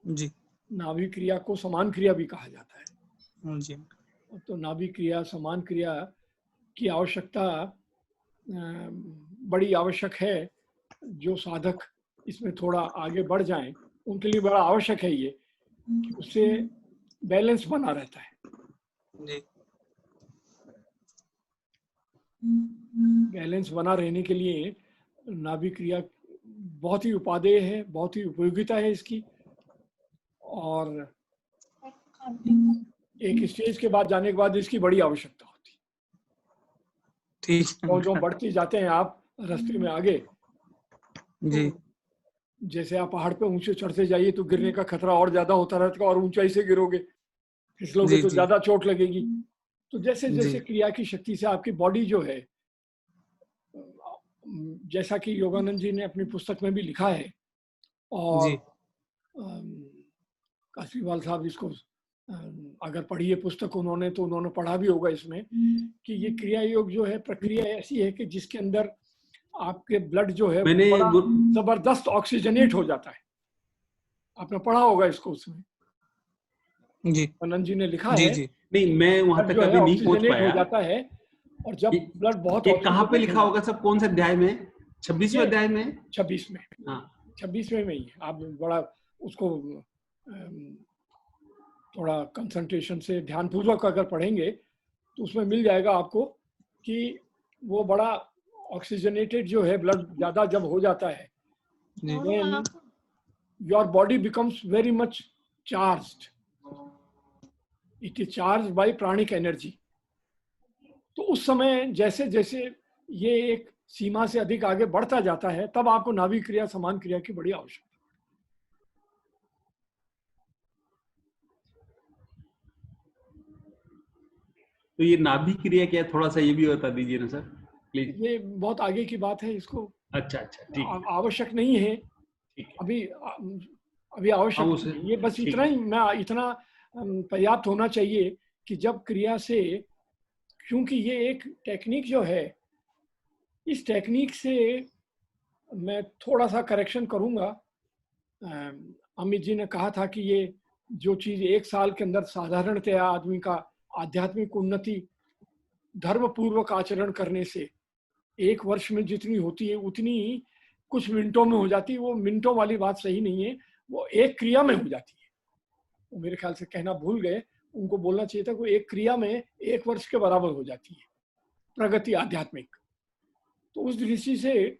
जी नाभि क्रिया को समान क्रिया भी कहा जाता है। जी तो नाभि क्रिया, समान क्रिया की आवश्यकता बड़ी आवश्यक है। जो साधक इसमें थोड़ा आगे बढ़ जाएं, उनके लिए बड़ा आवश्यक है ये, उससे बैलेंस बना रहता है। जी बैलेंस बना रहने के लिए नाभि क्रिया बहुत ही उपादेय है, बहुत ही उपयोगिता है इसकी। और एक स्टेज के बाद जाने के बाद इसकी बड़ी आवश्यकता होती है। ठीक जो बढ़ते जाते हैं आप रास्ते में आगे, जी जैसे आप पहाड़ पे ऊंचे चढ़ते जाइए तो गिरने का खतरा और ज्यादा होता रहता है, और ऊंचाई से गिरोगे, फिसलोगे तो ज्यादा चोट लगेगी। तो जैसे जैसे क्रिया की शक्ति से आपकी बॉडी जो है, जैसा कि योगानंद जी ने अपनी पुस्तक में भी लिखा है, और काशीवाल साहब इसको अगर पढ़ी है पुस्तक उन्होंने, तो उन्होंने पढ़ा भी होगा इसमें, कि ये क्रिया योग जो है, प्रक्रिया ऐसी है कि जिसके अंदर आपके ब्लड जो है बड़ा जबरदस्त ऑक्सीजनेट हो जाता है। आपने पढ़ा होगा इसको उसमें, जी आनंद जी ने लिखा है। नहीं, मैं वहां तक कभी नहीं पहुंच पाया। हो जाता है, और जब ब्लड बहुत कहाँ पे लिखा होगा सब, कौन से अध्याय में? 26वें अध्याय में? 26 में, हाँ 26वें में ही। आप बड़ा उसको थोड़ा कंसंट्रेशन से ध्यानपूर्वक अगर पढ़ेंगे तो उसमें मिल जाएगा आपको कि वो बड़ा ऑक्सीजनेटेड जो है, ब्लड ज़्यादा जब हो जाता है, then your body becomes very much charged. It is charged by pranic energy. तो उस समय जैसे जैसे ये एक सीमा से अधिक आगे बढ़ता जाता है, तब आपको नाभि क्रिया, समान क्रिया की बड़ी आवश्यकता। तो ये नाभि क्रिया क्या है, थोड़ा सा ये भी बता दीजिए ना सर प्लीज। ये बहुत आगे की बात है, इसको अच्छा अच्छा ठीक है, आवश्यक नहीं है ठीक है। अभी आवश्यक नहीं। ये बस इतना ही, मैं इतना पर्याप्त होना चाहिए कि जब क्रिया से, क्योंकि ये एक टेक्निक जो है, इस टेक्निक से मैं थोड़ा सा करेक्शन करूंगा। अमित जी ने कहा था कि ये जो चीज 1 साल के अंदर साधारणतया आदमी का आध्यात्मिक उन्नति धर्म पूर्वक आचरण करने से 1 वर्ष में जितनी होती है उतनी कुछ मिनटों में हो जाती है। वो मिनटों वाली बात सही नहीं है, वो एक क्रिया में हो जाती है। वो मेरे ख्याल से कहना भूल गए, उनको बोलना चाहिए था कि एक क्रिया में 1 वर्ष के बराबर हो जाती है प्रगति आध्यात्मिक। तो उस दृष्टि से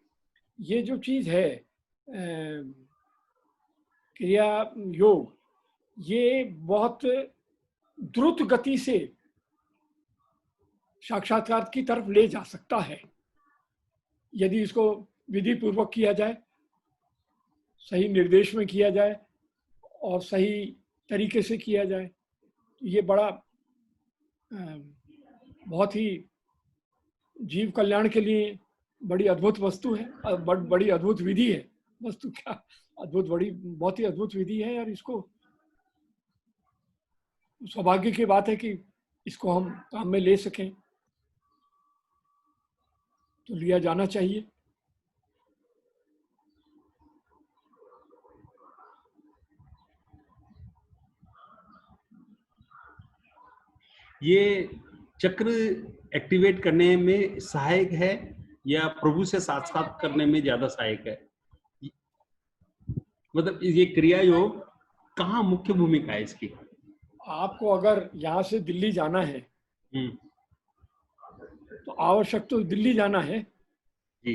ये जो चीज है क्रिया योग, ये बहुत द्रुत गति से साक्षात्कार की तरफ ले जा सकता है यदि इसको विधि पूर्वक किया जाए, सही निर्देश में किया जाए और सही तरीके से किया जाए। ये बड़ा बहुत ही जीव कल्याण के लिए बड़ी अद्भुत वस्तु है, बड़ी अद्भुत विधि है। वस्तु क्या अद्भुत, बड़ी बहुत ही अद्भुत विधि है यार। इसको सौभाग्य की बात है कि इसको हम काम में ले सकें, तो लिया जाना चाहिए। ये चक्र एक्टिवेट करने में सहायक है या प्रभु से साक्षात करने में ज्यादा सहायक है? मतलब ये क्रिया योग कहाँ मुख्य भूमिका है इसकी? आपको अगर यहाँ से दिल्ली जाना है तो आवश्यक तो दिल्ली जाना है जी।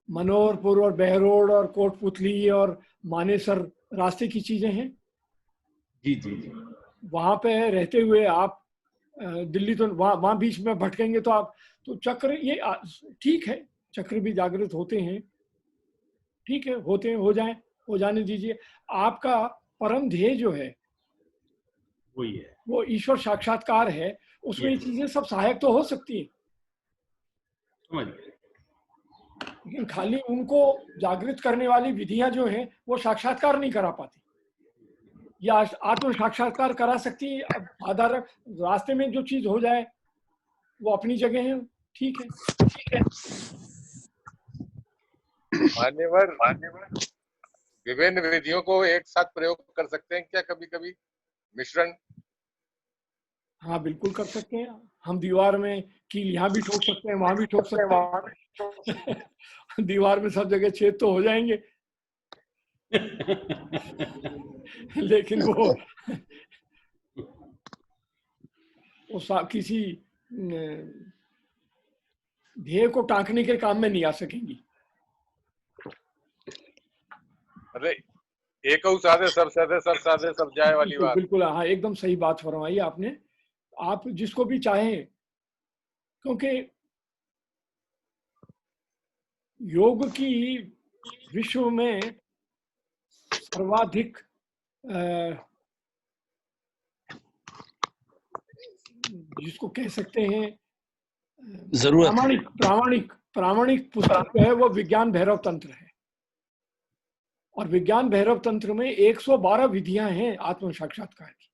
मनोहरपुर और बहरोड और कोटपुतली और मानेसर रास्ते की चीजें हैं जी जी जी। वहां पे रहते हुए आप दिल्ली तो वहां बीच में भटकेंगे तो आप तो चक्र ये ठीक है, चक्र भी जागृत होते हैं, ठीक है, होते हैं, हो जाने दीजिए। आपका परम ध्येय जो है वही है, वो ईश्वर साक्षात्कार है। उसमें ये चीजें सब सहायक तो हो सकती है, समझ गए, लेकिन खाली उनको जागृत करने वाली विधियां जो हैं वो साक्षात्कार नहीं करा पाती, या आत्म साक्षात्कार करा सकती है। अब साधारण रास्ते में जो चीज हो जाए वो अपनी जगह है, ठीक है, ठीक है। मान्यवर विभिन्न विधियों को एक साथ प्रयोग कर सकते हैं क्या कभी कभी, मिश्रण? हाँ बिल्कुल कर सकते हैं। हम दीवार में कील यहाँ भी ठोक सकते हैं, वहां भी ठोक सकते हैं। दीवार में सब जगह छेद तो हो जाएंगे लेकिन वो किसी ध्येय को टांकने के काम में नहीं आ सकेंगी। अरे एक साधे सब साधे, सब साधे सब जाए वाली बात। बिल्कुल, हाँ एकदम सही बात फरमाई आपने। आप जिसको भी चाहें, क्योंकि योग की विश्व में सर्वाधिक जिसको कह सकते हैं प्रामाणिक पुस्तक है वो विज्ञान भैरव तंत्र है। और विज्ञान भैरव तंत्र में 112 विधियां हैं आत्म साक्षात्कार की।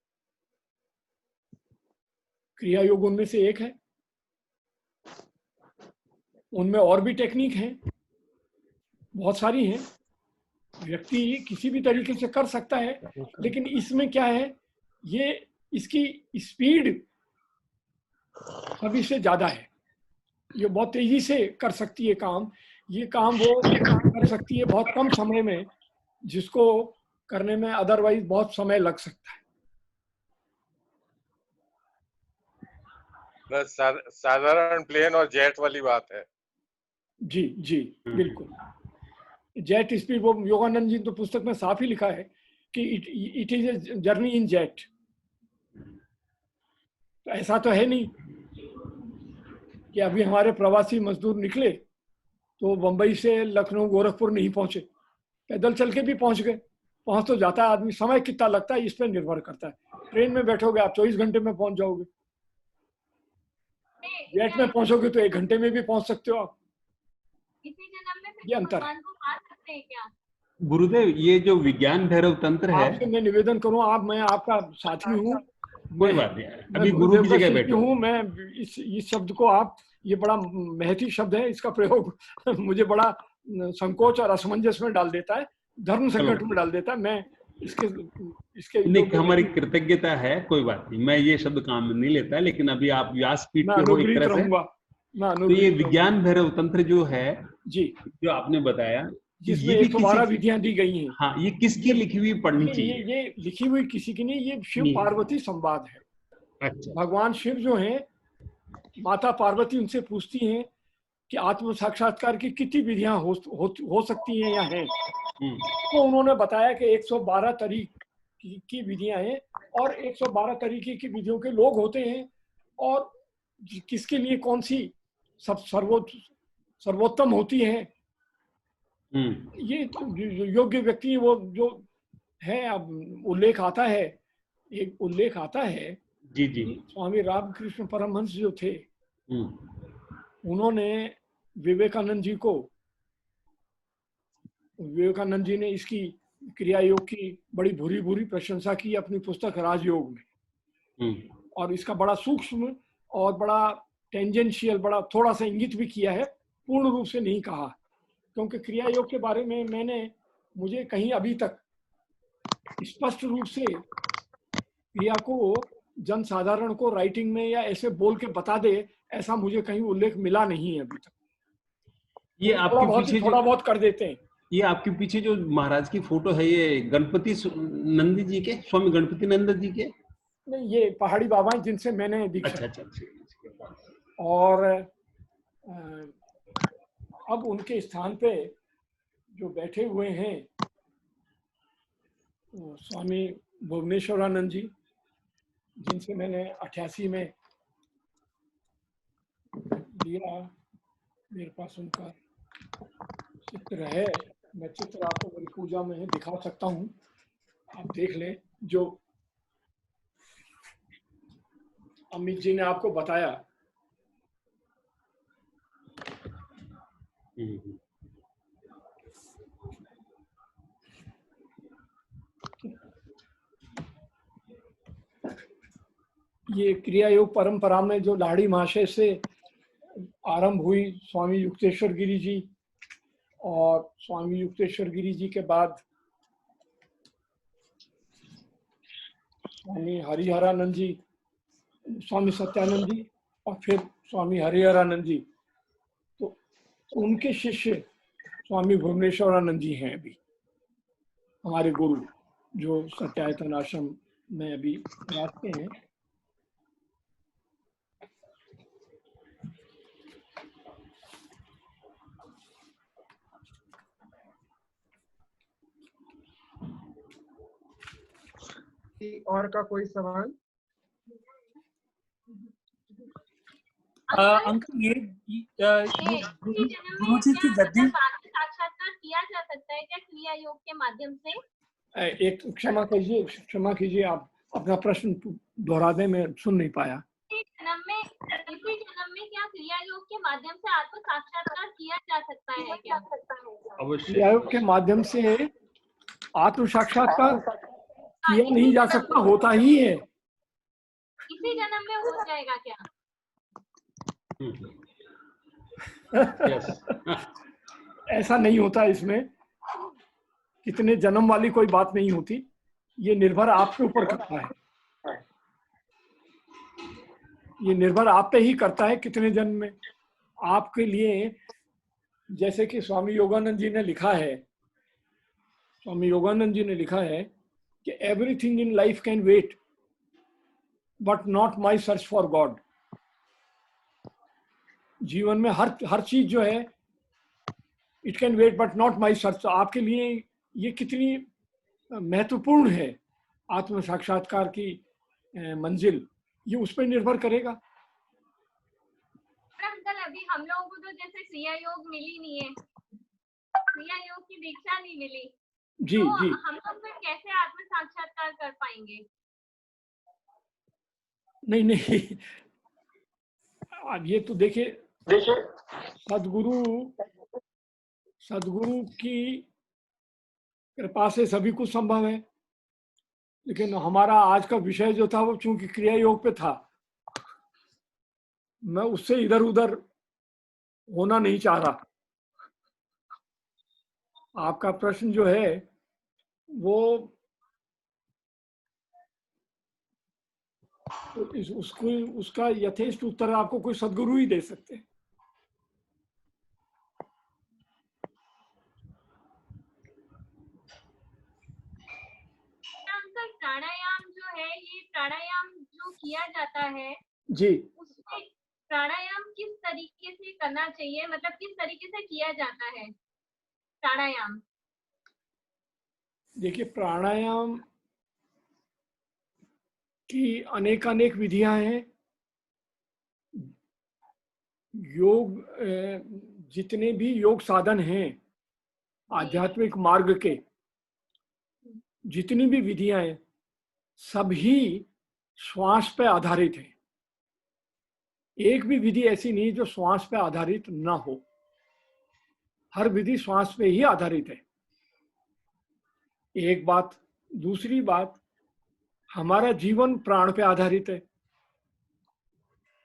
क्रिया योग उनमें से एक है। उनमें और भी टेक्निक हैं, बहुत सारी हैं, व्यक्ति किसी भी तरीके से कर सकता है। लेकिन इसमें क्या है, ये इसकी स्पीड सभी से ज्यादा है। ये बहुत तेजी से कर सकती है काम। ये काम वो कर सकती है बहुत कम समय में, जिसको करने में अदरवाइज बहुत समय लग सकता है। साधारण प्लेन और जेट वाली बात है। जी जी बिल्कुल। जेट स्पीड, वो योगानंद जी तो पुस्तक में साफ ही लिखा है कि it is a journey in jet. तो ऐसा तो है नहीं कि अभी हमारे प्रवासी मजदूर निकले तो बंबई से लखनऊ गोरखपुर नहीं पहुंचे, पैदल चल के भी पहुंच गए। पहुंच तो जाता है आदमी, समय कितना लगता है इस पर निर्भर करता है। ट्रेन में बैठोगे आप 24 घंटे में पहुंच जाओगे, जेट में पहुंचोगे तो 1 घंटे में भी पहुंच सकते हो आप। ये अंतर है। गुरुदेव, ये जो विज्ञान भैरव तंत्र है, आपसे मैं निवेदन करूं, मैं आपका साथी हूं, कोई बात नहीं, अभी गुरु की जगह बैठो हूं मैं। इस शब्द को आप, ये बड़ा महती शब्द है, इसका प्रयोग मुझे बड़ा संकोच और असमंजस में डाल देता है, धर्म संकट में डाल देता है। मैं इसके नहीं, हमारी कृतज्ञता है, कोई बात नहीं, मैं ये शब्द काम में नहीं लेता, लेकिन अभी आप व्यासपीठ पे हो एक तरह से। तो ये विज्ञान भैरव तंत्र जो है जी, जो आपने बताया, जिसमें 112 विधियां दी गई हैं। हाँ, ये किसकी लिखी हुई पढ़नी चाहिए? ये लिखी हुई किसी की नहीं, ये शिव पार्वती संवाद है। अच्छा। भगवान शिव जो हैं, माता पार्वती उनसे पूछती हैं कि आत्म साक्षात्कार की कितनी विधियां हो सकती हैं या हैं। तो उन्होंने बताया कि 112 तरीके की विधियां हैं और 112 तरीके की विधियों के लोग होते हैं, और किसके लिए कौन सी सब सर्वोत्तम होती है, ये योग्य व्यक्ति वो जो है। अब उल्लेख आता है, एक उल्लेख आता है जी जी, स्वामी रामकृष्ण परमहंस जो थे, उन्होंने विवेकानंद जी ने इसकी क्रिया योग की बड़ी भूरी भूरी प्रशंसा की अपनी पुस्तक राजयोग में। और इसका बड़ा सूक्ष्म और बड़ा टेंजेंशियल, बड़ा थोड़ा सा इंगित भी किया है, पूर्ण रूप से नहीं कहा। क्योंकि क्रिया योग के बारे में मुझे कहीं अभी तक स्पष्ट रूप से क्रिया को जन साधारण को राइटिंग में या ऐसे बोल के बता दे, ऐसा मुझे कहीं उल्लेख मिला नहीं है अभी तक। ये आपके पीछे थोड़ा बहुत कर देते हैं। ये आपके पीछे जो महाराज की फोटो है, ये गणपति नंद जी के, स्वामी गणपति नंद जी के? नहीं, ये पहाड़ी बाबा हैं जिनसे मैंने दीक्षा। अच्छा। और अब उनके स्थान पे जो बैठे हुए हैं स्वामी भुवनेश्वरानंद जी, जिनसे मैंने 88 में लिया। मेरे पास उनका चित्र है, मैं चित्र आपको मेरी पूजा में दिखा सकता हूँ, आप देख लें। जो अमित जी ने आपको बताया, ये क्रिया योग परंपरा में जो लाड़ी महाशय से आरंभ हुई, स्वामी युक्तेश्वर गिरी जी, और स्वामी युक्तेश्वर गिरी जी के बाद स्वामी हरिहरानंद जी, स्वामी सत्यानंद जी, और फिर स्वामी हरिहरानंद जी। तो उनके शिष्य स्वामी भुवनेश्वरानंद जी हैं अभी हमारे गुरु, जो सत्यायतन आश्रम में अभी रहते हैं। और का कोई सवाल? अंकल, ये गुरु जी की गद्दी साक्षात्कार किया जा सकता है क्या क्रिया योग के माध्यम से? एक क्षमा कीजिए, आप अपना प्रश्न दोहरा दें, मैं सुन नहीं पाया। इसी जन्म में क्या क्रिया योग के माध्यम से आत्म साक्षात्कार किया जा सकता है क्या? अवश्य। क्रिया योग के माध्यम से आत्म साक्षात्कार किया नहीं जा सकता, होता ही है। इसी जन्म में हो जाएगा क्या? ऐसा नहीं होता, इसमें कितने जन्म वाली कोई बात नहीं होती, ये निर्भर आपके ऊपर करता है। ये निर्भर आप पे ही करता है कितने जन्म में आपके लिए। जैसे कि स्वामी योगानंद जी ने लिखा है कि everything in life can wait but not my search for God. जीवन में हर चीज जो है it can wait but not my search. आपके लिए ये कितनी महत्वपूर्ण है आत्म साक्षात्कार की मंजिल, ये उस पर निर्भर करेगा। अंकल अभी हम लोगों को तो जैसे क्रिया योग मिली नहीं है, क्रिया योग की दीक्षा नहीं मिली, जी तो जी, हम लोग फिर कैसे आत्म साक्षात्कार कर पाएंगे? नहीं अब ये तो देखिए सदगुरु की कृपा से सभी कुछ संभव है, लेकिन हमारा आज का विषय जो था वो चूंकि क्रिया योग पे था, मैं उससे इधर उधर होना नहीं चाह रहा। आपका प्रश्न जो है वो उसका यथेष्ट उत्तर आपको कोई सदगुरु ही दे सकते हैं। प्राणायाम जो है, ये प्राणायाम जो किया जाता है जी, उसमें प्राणायाम किस तरीके से करना चाहिए, मतलब किस तरीके से किया जाता है प्राणायाम? देखिए प्राणायाम की अनेक विधियां हैं। योग जितने भी योग साधन हैं आध्यात्मिक मार्ग के, जितनी भी विधियां हैं सभी श्वास पे आधारित है। एक भी विधि ऐसी नहीं जो श्वास पे आधारित ना हो, हर विधि श्वास पे ही आधारित है। एक बात। दूसरी बात, हमारा जीवन प्राण पे आधारित है,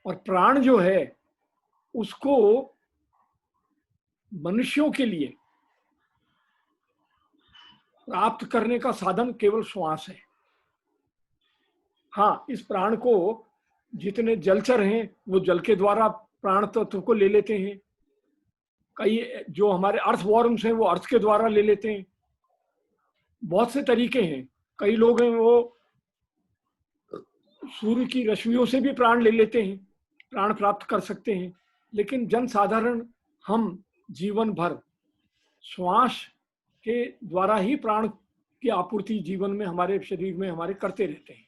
और प्राण जो है उसको मनुष्यों के लिए प्राप्त करने का साधन केवल श्वास है। हाँ, इस प्राण को जितने जलचर हैं वो जल के द्वारा प्राण तत्व को ले लेते हैं, कई जो हमारे अर्थवॉर्म्स हैं वो अर्थ के द्वारा ले लेते हैं, बहुत से तरीके हैं। कई लोग हैं वो सूर्य की रश्मियों से भी प्राण ले लेते हैं, प्राण प्राप्त कर सकते हैं। लेकिन जन साधारण हम जीवन भर श्वास के द्वारा ही प्राण की आपूर्ति जीवन में हमारे शरीर में हमारे करते रहते हैं।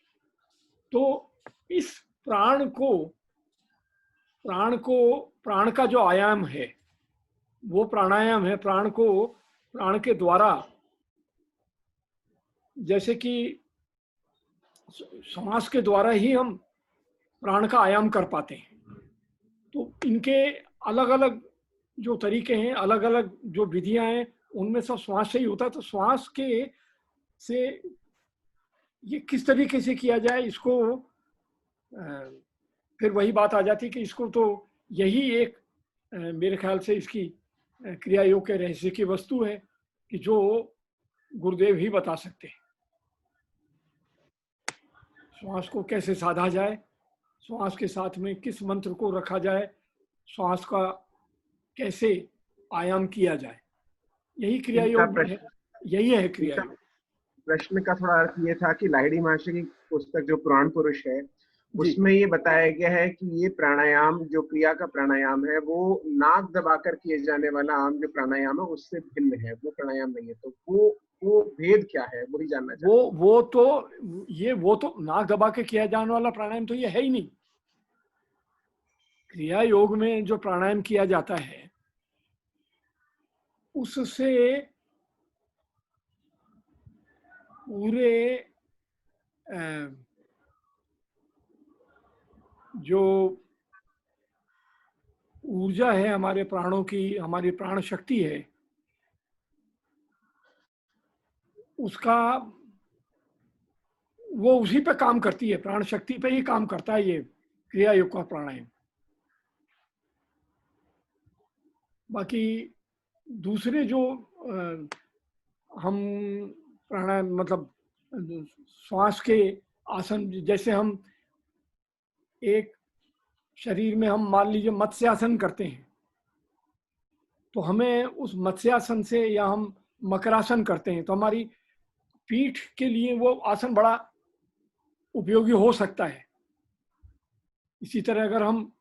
तो इस प्राण का जो आयाम है वो प्राणायाम है। प्राण के द्वारा, जैसे कि श्वास के द्वारा ही हम प्राण का आयाम कर पाते हैं। तो इनके अलग अलग जो तरीके हैं, अलग अलग जो विधियां हैं, उनमें सब श्वास से ही होता है। तो श्वास के से ये किस तरीके से किया जाए, इसको फिर वही बात आ जाती है कि इसको तो यही एक मेरे ख्याल से इसकी क्रिया योग के रहस्य की वस्तु है कि जो गुरुदेव ही बता सकते हैं। श्वास को कैसे साधा जाए, श्वास के साथ में किस मंत्र को रखा जाए, श्वास का कैसे आयाम किया जाए, यही क्रिया योग है, यही है क्रिया योग। प्रश्न का थोड़ा अर्थ ये था कि लाहिड़ी महर्षि की पुस्तक जो पुराण पुरुष है उसमें ये बताया गया है कि ये प्राणायाम जो क्रिया का प्राणायाम है वो नाक दबाकर किए जाने वाला आम जो प्राणायाम है उससे भिन्न है, वो प्राणायाम नहीं है। तो वो भेद क्या है, वही जानना चाहते हैं। वो तो नाक दबा के किया जाने वाला प्राणायाम तो ये है ही नहीं। क्रिया योग में जो प्राणायाम किया जाता है उससे पूरे जो ऊर्जा है हमारे प्राणों की, हमारी प्राण शक्ति है, उसका वो उसी पे काम करती है, प्राण शक्ति पे ही काम करता है ये क्रिया योग का प्राणायाम। बाकी दूसरे जो हम प्राणायाम मतलब श्वास के आसन, जैसे हम एक शरीर में हम मान लीजिए मत्स्यासन करते हैं, तो हमें उस मत्स्यासन से, या हम मकरासन करते हैं तो हमारी पीठ के लिए वो आसन बड़ा उपयोगी हो सकता है। इसी तरह अगर हम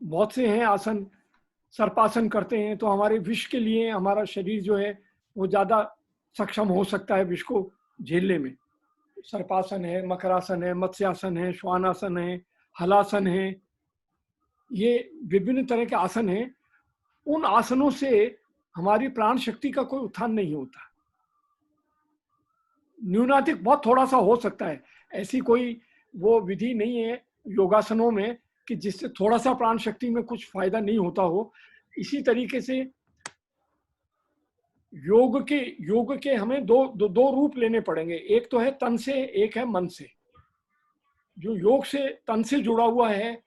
बहुत से हैं आसन, सर्पासन करते हैं तो हमारे विष के लिए हमारा शरीर जो है वो ज़्यादा सक्षम हो सकता है विष को झेलने में। सर्पासन है, मकरासन है, मत्स्यासन है, श्वानासन है, हलासन है, ये विभिन्न तरह के आसन हैं। उन आसनों से हमारी प्राण शक्ति का कोई उत्थान नहीं होता, न्यूनाधिक बहुत थोड़ा सा हो सकता है। ऐसी कोई वो विधि नहीं है योगासनों में कि जिससे थोड़ा सा प्राण शक्ति में कुछ फायदा नहीं होता हो। इसी तरीके से योग के हमें दो रूप लेने पड़ेंगे, एक तो है तन से, एक है मन से। जो योग से तन से जुड़ा हुआ है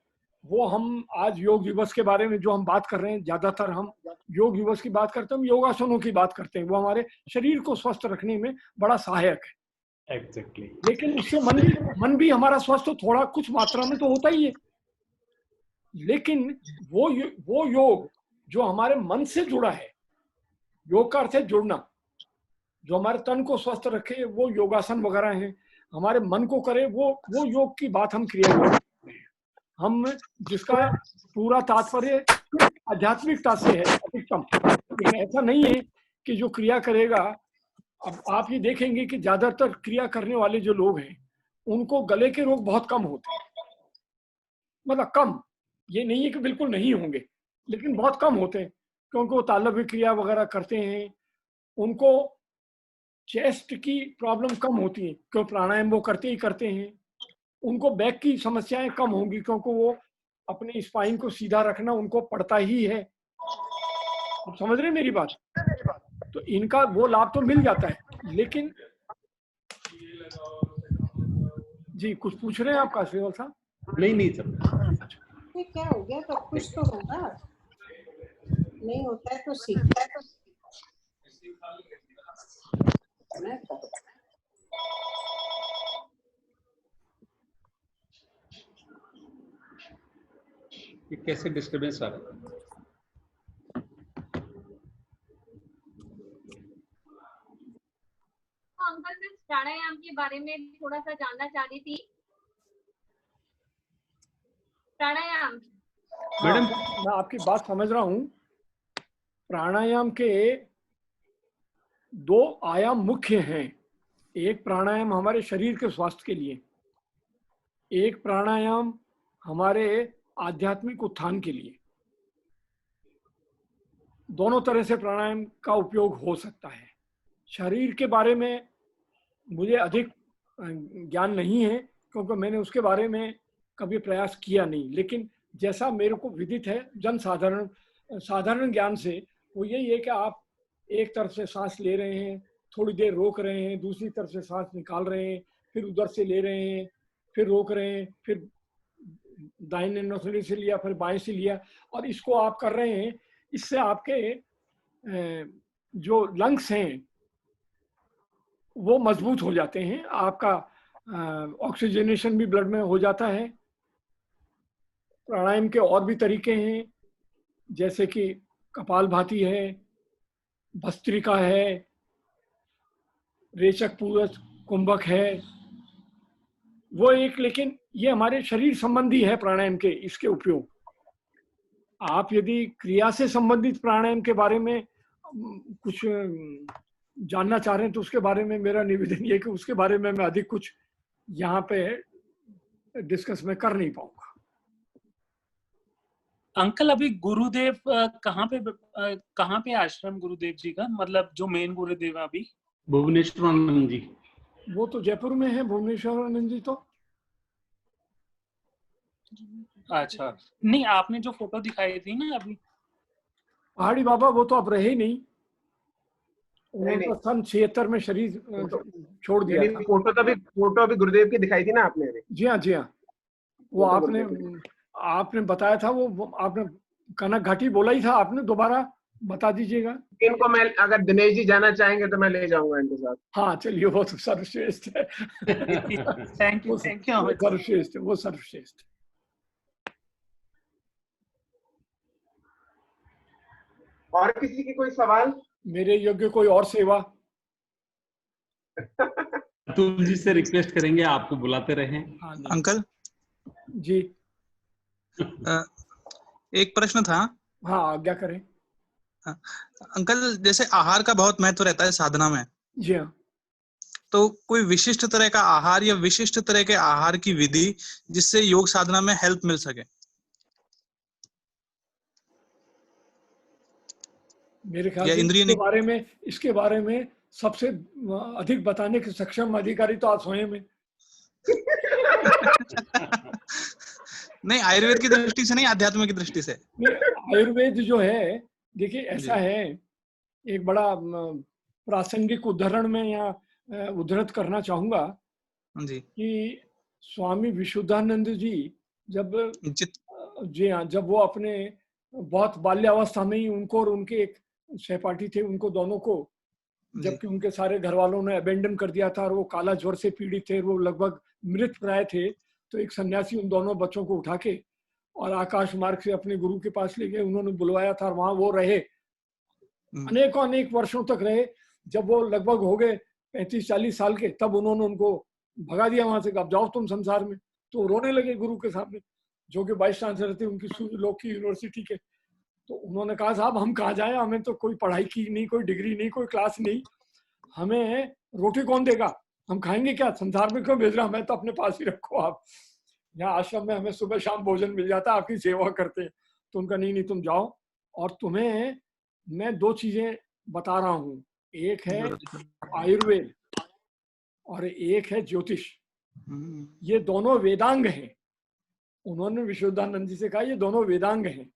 वो हम आज योग दिवस के बारे में जो हम बात कर रहे हैं, ज्यादातर हम योग दिवस की बात करते हैं, हम योगासनों की बात करते हैं, वो हमारे शरीर को स्वस्थ रखने में बड़ा सहायक है। Exactly. लेकिन उससे मन भी हमारा स्वस्थ थोड़ा कुछ मात्रा में तो होता ही है। लेकिन वो योग जो हमारे मन से जुड़ा है, योग का अर्थ है जुड़ना, जो हमारे तन को स्वस्थ रखे वो योगासन वगैरह हैं, हमारे मन को करे वो योग की बात हम क्रिया योग करते हैं। हम जिसका पूरा तात्पर्य आध्यात्मिकता से है अधिकतम। लेकिन ऐसा नहीं है कि जो क्रिया करेगा, अब आप ये देखेंगे कि ज्यादातर क्रिया करने वाले जो लोग हैं उनको गले के रोग बहुत कम होते हैं, मतलब कम, ये नहीं है कि बिल्कुल नहीं होंगे, लेकिन बहुत कम होते हैं क्योंकि वो तालव्य क्रिया वगैरह करते हैं, उनको चेस्ट की प्रॉब्लम कम होती है क्यों प्राणायाम वो करते हैं। उनको बैक की समस्याएं कम होंगी क्योंकि वो अपने स्पाइन को सीधा रखना उनको पड़ता ही है। आप समझ रहे हैं मेरी बात? तो इनका वो लाभ तो मिल जाता है। लेकिन जी कुछ पूछ रहे हैं आप काशवीवाल साहब? नहीं सर। ये क्या हो गया? तो कुछ तो होगा, नहीं होता है तो सीखता है तो ये कैसे डिस्टर्बेंस आ रहा है? अंकल मैं प्राणायाम के बारे में थोड़ा सा जानना चाह रही थी। प्राणायाम मैडम, मैं आपकी बात समझ रहा हूँ। प्राणायाम के दो आयाम मुख्य हैं। एक प्राणायाम हमारे शरीर के स्वास्थ्य के लिए, एक प्राणायाम हमारे आध्यात्मिक उत्थान के लिए। दोनों तरह से प्राणायाम का उपयोग हो सकता है। शरीर के बारे में मुझे अधिक ज्ञान नहीं है क्योंकि मैंने उसके बारे में कभी प्रयास किया नहीं, लेकिन जैसा मेरे को विदित है साधारण ज्ञान से, वो यही है कि आप एक तरफ से सांस ले रहे हैं, थोड़ी देर रोक रहे हैं, दूसरी तरफ से सांस निकाल रहे हैं, फिर उधर से ले रहे हैं, फिर रोक रहे हैं, फिर दाहिने नौकरी से लिया, फिर बाएं से लिया, और इसको आप कर रहे हैं। इससे आपके जो लंग्स हैं वो मजबूत हो जाते हैं, आपका ऑक्सीजनेशन भी ब्लड में हो जाता है। प्राणायाम के और भी तरीके हैं, जैसे कि कपालभाति है, भस्त्रिका है, रेचक पूरक कुंभक है, वो एक, लेकिन ये हमारे शरीर संबंधी है प्राणायाम के इसके उपयोग। आप यदि क्रिया से संबंधित प्राणायाम के बारे में कुछ जानना चाह रहे हैं तो उसके बारे में मेरा निवेदन ये कि उसके बारे में मैं अधिक कुछ यहाँ पे डिस्कस में कर नहीं पाऊंगा। अंकल अभी गुरुदेव कहाँ पे आश्रम गुरुदेव जी का, मतलब जो मेन गुरुदेव है अभी? भुवनेश्वरानंद जी। वो तो जयपुर में है भुवनेश्वरानंद जी तो। अच्छा, नहीं आपने जो फोटो दिखाई थी ना अभी, पहाड़ी बाबा वो तो अब रहे ही नहीं, उन्होंने तो सन 76 में शरीर छोड़ दिया था। फोटो अभी गुरुदेव की दिखाई थी ना आपने अभी? जी हाँ वो आपने बताया था, वो आपने कनक घाटी बोला ही था, आपने दोबारा बता दीजिएगा। इनको मैं अगर दिनेश जी जाना चाहेंगे तो मैं ले जाऊंगा इनके साथ। हाँ चलिए, वो तो सर्वश्रेष्ठ है। थैंक यू सर्वश्रेष्ठ, वो सर्वश्रेष्ठ। और किसी की कोई सवाल? मेरे योग्य कोई और सेवा? अतुल जी से रिक्वेस्ट करेंगे आपको बुलाते रहें। अंकल जी एक प्रश्न था। हाँ, आज्ञा करें। हाँ, अंकल जैसे आहार का बहुत महत्व रहता है साधना में। जी हाँ। तो कोई विशिष्ट तरह का आहार या विशिष्ट तरह के आहार की विधि जिससे योग साधना में हेल्प मिल सके? मेरे ख्याल या से इंद्रिय इसके बारे में सबसे अधिक बताने के सक्षम अधिकारी तो आप स्वयं हैं। नहीं, आयुर्वेद की दृष्टि से नहीं, आध्यात्म की दृष्टि से। आयुर्वेद जो है, देखिए ऐसा है, एक बड़ा प्रासंगिक उदाहरण में यहाँ उद्धृत करना चाहूंगा जी कि स्वामी विशुद्धानंद जी जब जी हाँ, जब वो अपने बहुत बाल्यावस्था में ही उनको और उनके एक सहपाठी थे, उनको दोनों को, जबकि उनके सारे घर वालों ने अबेंडन कर दिया था और वो काला ज्वर से पीड़ित थे, वो लगभग मृत प्राय थे, तो एक सन्यासी उन दोनों बच्चों को उठा के और आकाश मार्ग से अपने गुरु के पास ले गए। उन्होंने बुलवाया था और वहां वो रहे, अनेकों अनेक वर्षों तक रहे। जब वो लगभग हो गए 35-40 साल के, तब उन्होंने उनको भगा दिया वहां से, अब जाओ तुम संसार में। तो रोने लगे गुरु के सामने, जो कि वाइस चांसलर थे उनकी सूर्यलोक की यूनिवर्सिटी के। तो उन्होंने कहा, साहब हम कहाँ जाए, हमें तो कोई पढ़ाई की नहीं, कोई डिग्री नहीं, कोई क्लास नहीं, हमें रोटी कौन देगा, हम खाएंगे क्या, संसार में क्यों भेज रहा, हमें तो अपने पास ही रखो आप, यहाँ आश्रम में हमें सुबह शाम भोजन मिल जाता है, आपकी सेवा करते हैं। तो उनका नहीं, तुम जाओ, और तुम्हें मैं 2 चीजें बता रहा हूँ, एक है आयुर्वेद और एक है ज्योतिष। ये दोनों वेदांग हैं। उन्होंने विशुद्धानंद जी से कहा, ये दोनों वेदांग हैं,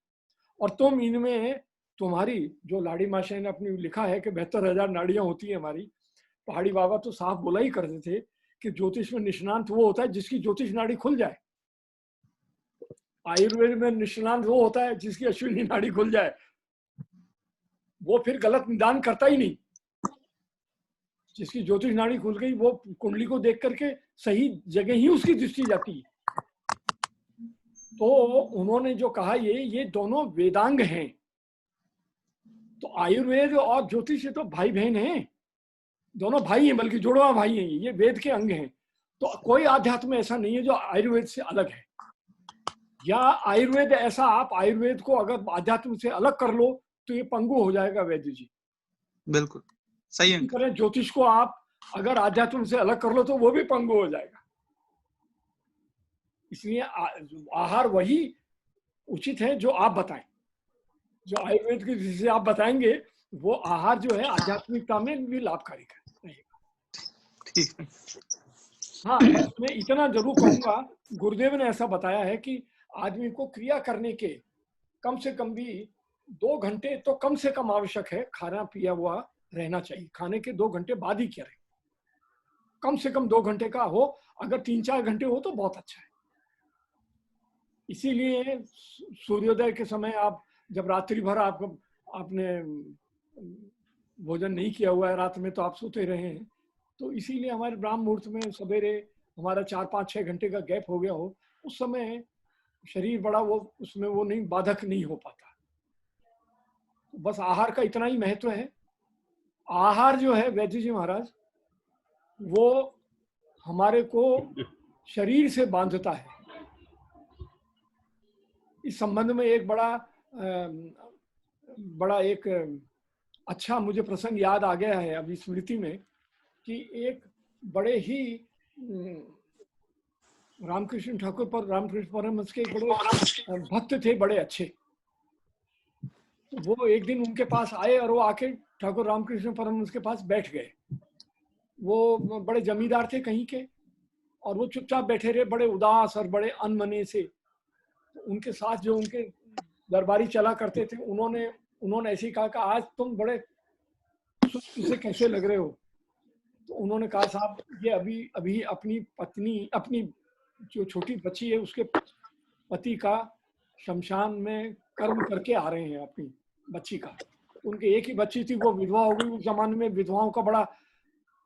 और तुम इनमें, तुम्हारी जो लाड़ी माशाह ने अपनी लिखा है कि 72,000 नाड़ियां होती है हमारी। पहाड़ी बाबा तो साफ बोला ही करते थे कि ज्योतिष में निष्णांत वो होता है जिसकी ज्योतिष नाड़ी खुल जाए। आयुर्वेद में निष्णांत वो होता है जिसकी अश्विनी नाड़ी खुल जाए, वो फिर गलत निदान करता ही नहीं। जिसकी ज्योतिष नाड़ी खुल गई, वो कुंडली को देख करके सही जगह ही उसकी दृष्टि जाती है। तो उन्होंने जो कहा, ये दोनों वेदांग हैं। तो आयुर्वेद और ज्योतिष ये तो भाई बहन हैं, दोनों भाई हैं, बल्कि जुड़वा भाई हैं, ये वेद के अंग हैं। तो कोई आध्यात्म ऐसा नहीं है जो आयुर्वेद से अलग है, या आयुर्वेद ऐसा, आप आयुर्वेद को अगर आध्यात्म से अलग कर लो तो ये पंगु हो जाएगा वैद्य जी। बिल्कुल सही है। ज्योतिष को आप अगर आध्यात्म से अलग कर लो तो वो भी पंगु हो जाएगा। इसलिए आहार वही उचित है जो आप बताएं, जो आयुर्वेद की दृष्टि से आप बताएंगे, वो आहार जो है आध्यात्मिकता में भी लाभकारी रहेगा। हाँ, मैं इतना जरूर कहूंगा, गुरुदेव ने ऐसा बताया है कि आदमी को क्रिया करने के कम से कम भी 2 घंटे तो कम से कम आवश्यक है, खाना पिया हुआ रहना चाहिए। खाने के 2 घंटे बाद ही करें, कम से कम 2 घंटे का हो, अगर 3-4 घंटे हो तो बहुत अच्छा है। इसीलिए सूर्योदय के समय आप जब रात्रि भर आपने भोजन नहीं किया हुआ है, रात में तो आप सोते रहे हैं, तो इसीलिए हमारे ब्राह्म मुहूर्त में सवेरे हमारा 4-5-6 घंटे का गैप हो गया हो, उस समय शरीर बड़ा वो उसमें वो नहीं, बाधक नहीं हो पाता। तो बस आहार का इतना ही महत्व है। आहार जो है वैद्य जी महाराज, वो हमारे को शरीर से बांधता है। इस संबंध में एक बड़ा एक अच्छा मुझे प्रसंग याद आ गया है अभी स्मृति में, कि एक बड़े ही रामकृष्ण ठाकुर पर रामकृष्ण परमहंस के बड़े भक्त थे, बड़े अच्छे। तो वो एक दिन उनके पास आए और वो आके ठाकुर रामकृष्ण परमहंस के पास बैठ गए। वो बड़े जमींदार थे कहीं के, और वो चुपचाप बैठे रहे, बड़े उदास और बड़े अनमने से। उनके साथ जो उनके दरबारी चला करते थे, उन्होंने ऐसे ही कहा कि आज तुम बड़े सुस्त से कैसे लग रहे हो। तो उन्होंने कहा, साहब ये अभी अपनी पत्नी, अपनी जो छोटी बच्ची है उसके पति का शमशान में कर्म करके आ रहे हैं, अपनी बच्ची का। उनकी एक ही बच्ची थी, वो विधवा हो गई। उस जमाने में विधवाओं का बड़ा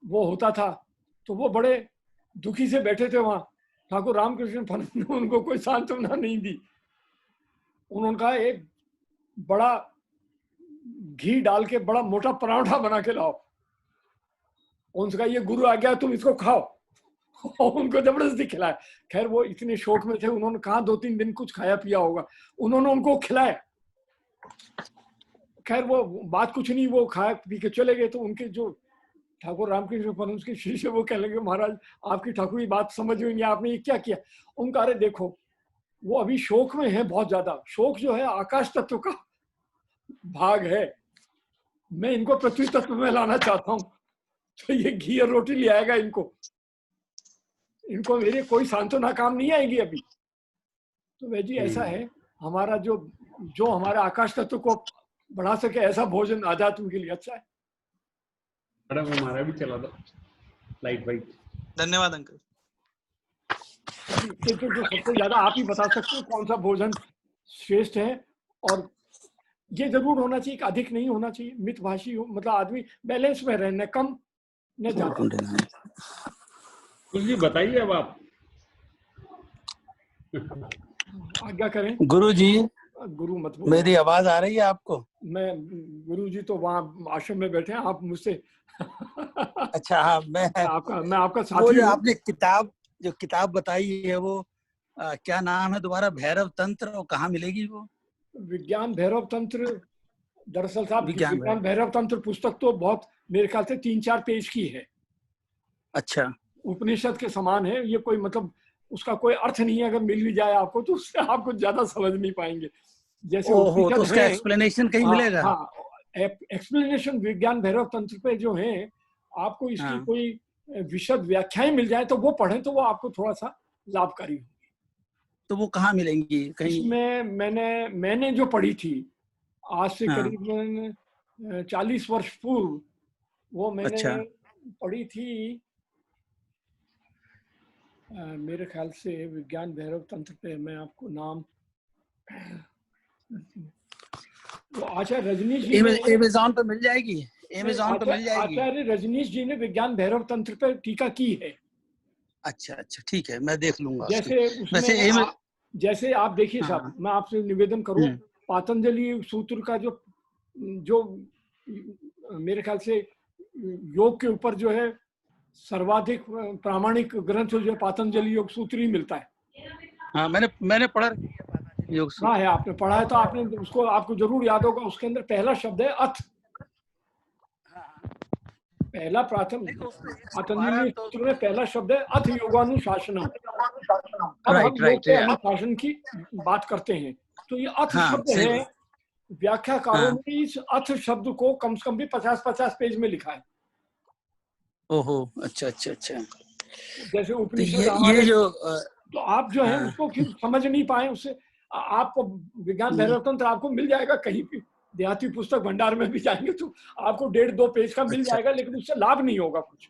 वो होता था, तो वो बड़े दुखी से बैठे थे वहां। ठाकुर रामकृष्ण परमहंस ने उनको कोई सांत्वना नहीं दी। उन्होंने कहा, एक बड़ा घी डाल के बड़ा मोटा पराठा बना के लाओ। उनसे कहा, ये गुरु आ गया, तुम इसको खाओ। और उनको जबरदस्ती खिलाया। खैर वो इतने शौक में थे, उन्होंने कहा 2-3 दिन कुछ खाया पिया होगा, उन्होंने उनको खिलाया। खैर वो बात कुछ नहीं, वो खाया पी के चले गए। तो उनके जो ठाकुर रामकृष्ण परमहंस के शिष्य वो कहने लगे, महाराज आपकी ठाकुर की बात समझ में नहीं, आपने ये क्या किया? उनका अरे देखो वो अभी शोक में है बहुत ज्यादा। शोक जो है आकाश तत्व का भाग है, मैं इनको पृथ्वी तत्व में लाना चाहता हूँ, तो ये घी और रोटी ले आएगा इनको मेरे कोई सांत्वना काम नहीं आएगी अभी। तो वह जी ऐसा है हमारा जो हमारा आकाश तत्व को बढ़ा सके ऐसा भोजन आध्यात्म के लिए अच्छा है। मैडम हमारा भी चला दो लाइट वाइट। धन्यवाद अंकल। तो जो सबसे ज्यादा आप ही बता सकते हो कौन सा भोजन श्रेष्ठ है, और ये जरूर होना चाहिए कि अधिक नहीं होना चाहिए, मितभाषी हो, मतलब आदमी बैलेंस में रहे, न कम न ज्यादा। कुछ भी बताइए अब आप। आज्ञा करें गुरु जी। गुरु मत बोलो। मेरी आवाज आ रही है आपको? मैं गुरु जी तो वहाँ आश्रम में बैठे हैं, आप मुझसे अच्छा हाँ, मैं आपका साथी वो जो आपने किताब बताई है वो क्या नाम है दोबारा? भैरव तंत्र, और कहाँ मिलेगी वो? विज्ञान भैरव तंत्र। दरअसल साहब विज्ञान भैरव तंत्र पुस्तक तो बहुत मेरे ख्याल से 3-4 पेज की है। अच्छा। उपनिषद के समान है ये, कोई मतलब उसका कोई अर्थ नहीं है। अगर मिल भी जाए आपको तो उससे आप कुछ ज्यादा समझ नहीं पाएंगे। जैसे तो उसका एक्सप्लेनेशन कहीं मिलेगा? हाँ, एक्सप्लेनेशन विज्ञान भैरव तंत्र पे जो है आपको इसकी कोई विशद व्याख्याएं मिल जाए तो वो पढ़ें तो वो आपको थोड़ा सा लाभकारी हो। तो वो कहाँ मिलेंगी? कहीं इसमें मैंने जो पढ़ी थी आज से करीबन 40 वर्ष पूर्व, वो मैंने पढ़ी थी मेरे ख्याल से विज्ञान भैरव तंत्र पे। मैं आपको नाम तो आचार्य रजनीश जी अमेज़न पे मिल जाएगी। अमेज़न पे मिल जाएगी। आचार्य रजनीश जी ने विज्ञान भैरव तंत्र पे टीका की है। अच्छा अच्छा ठीक है, मैं देख लूंगा। जैसे आप देखिए साहब, मैं आपसे निवेदन करूं, पातंजलि सूत्र का जो मेरे ख्याल से योग के ऊपर जो है सर्वाधिक प्रामाणिक ग्रंथ जो है पातंजलि योग सूत्र ही मिलता है। हाँ, मैंने पढ़ा योग सूत्र। हाँ है, आपने पढ़ा है तो आपने उसको, आपको जरूर याद होगा। उसके अंदर पहला शब्द है अथ। पहला पातंजलि सूत्र में पहला शब्द है अथ योगानुशासनम। अब हम योग के अनुशासन की बात करते हैं तो ये अथ शब्द है। व्याख्याकारों ने इस अथ शब्द को कम से कम भी 50-50 पेज में लिखा है। ओहो, अच्छा अच्छा अच्छा। जैसे उपनिषद ये जो तो आप जो है उसको फिर समझ नहीं पाए, उससे आपको विज्ञान भैरव तंत्र आपको मिल जाएगा कहीं भी, देहाती पुस्तक भंडार में भी जाएंगे तो आपको 1.5-2 पेज का मिल जाएगा, लेकिन उससे लाभ नहीं होगा कुछ,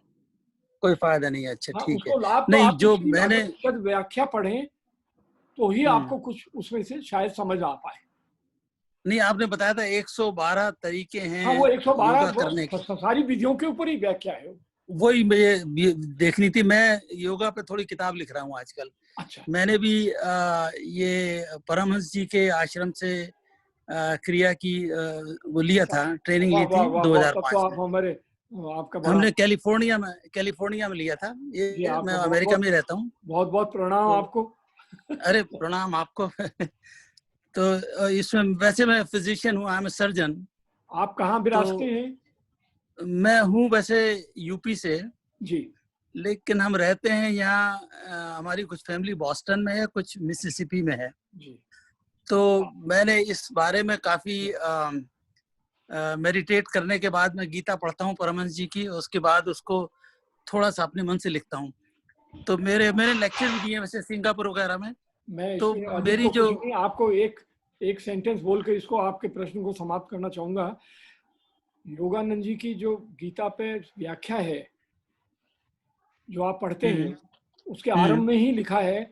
कोई फायदा नहीं है। अच्छा ठीक है। लाभ नहीं तो जो मैंने व्याख्या पढ़े तो ही आपको कुछ उसमें से शायद समझ आ पाए। नहीं, आपने बताया था 112 तरीके हैं। हाँ, वो 112 करने की सारी विधियों के ऊपर ही व्याख्या है। वही मुझे देखनी थी। मैं योगा पे थोड़ी किताब लिख रहा हूँ आजकल। अच्छा। मैंने भी ये परमहंस जी के आश्रम से क्रिया की वो लिया था, ट्रेनिंग ली थी 2005 में। हमने कैलिफोर्निया में लिया था। ये मैं अमेरिका में रहता हूँ। बहुत बहुत प्रणाम आपको। अरे प्रणाम आपको। तो इसमें वैसे मैं फिजिशियन हूँ, आई एम सर्जन। आप कहाँ विराजते हैं? मैं हूँ वैसे यूपी से जी, लेकिन हम रहते हैं यहाँ। हमारी कुछ फैमिली बॉस्टन में है, कुछ मिसिसिपी में है जी। तो मैंने इस बारे में काफी मेडिटेट करने के बाद मैं गीता पढ़ता हूँ परमहंस जी की, उसके बाद उसको थोड़ा सा अपने मन से लिखता हूँ। तो मैंने लेक्चर भी दिए वैसे सिंगापुर वगैरह में। मैं तो मेरी जो आपको एक सेंटेंस बोल के इसको आपके प्रश्न को समाप्त करना चाहूंगा। योगानंद जी की जो गीता पे व्याख्या है जो आप पढ़ते हैं, उसके आरंभ में ही लिखा है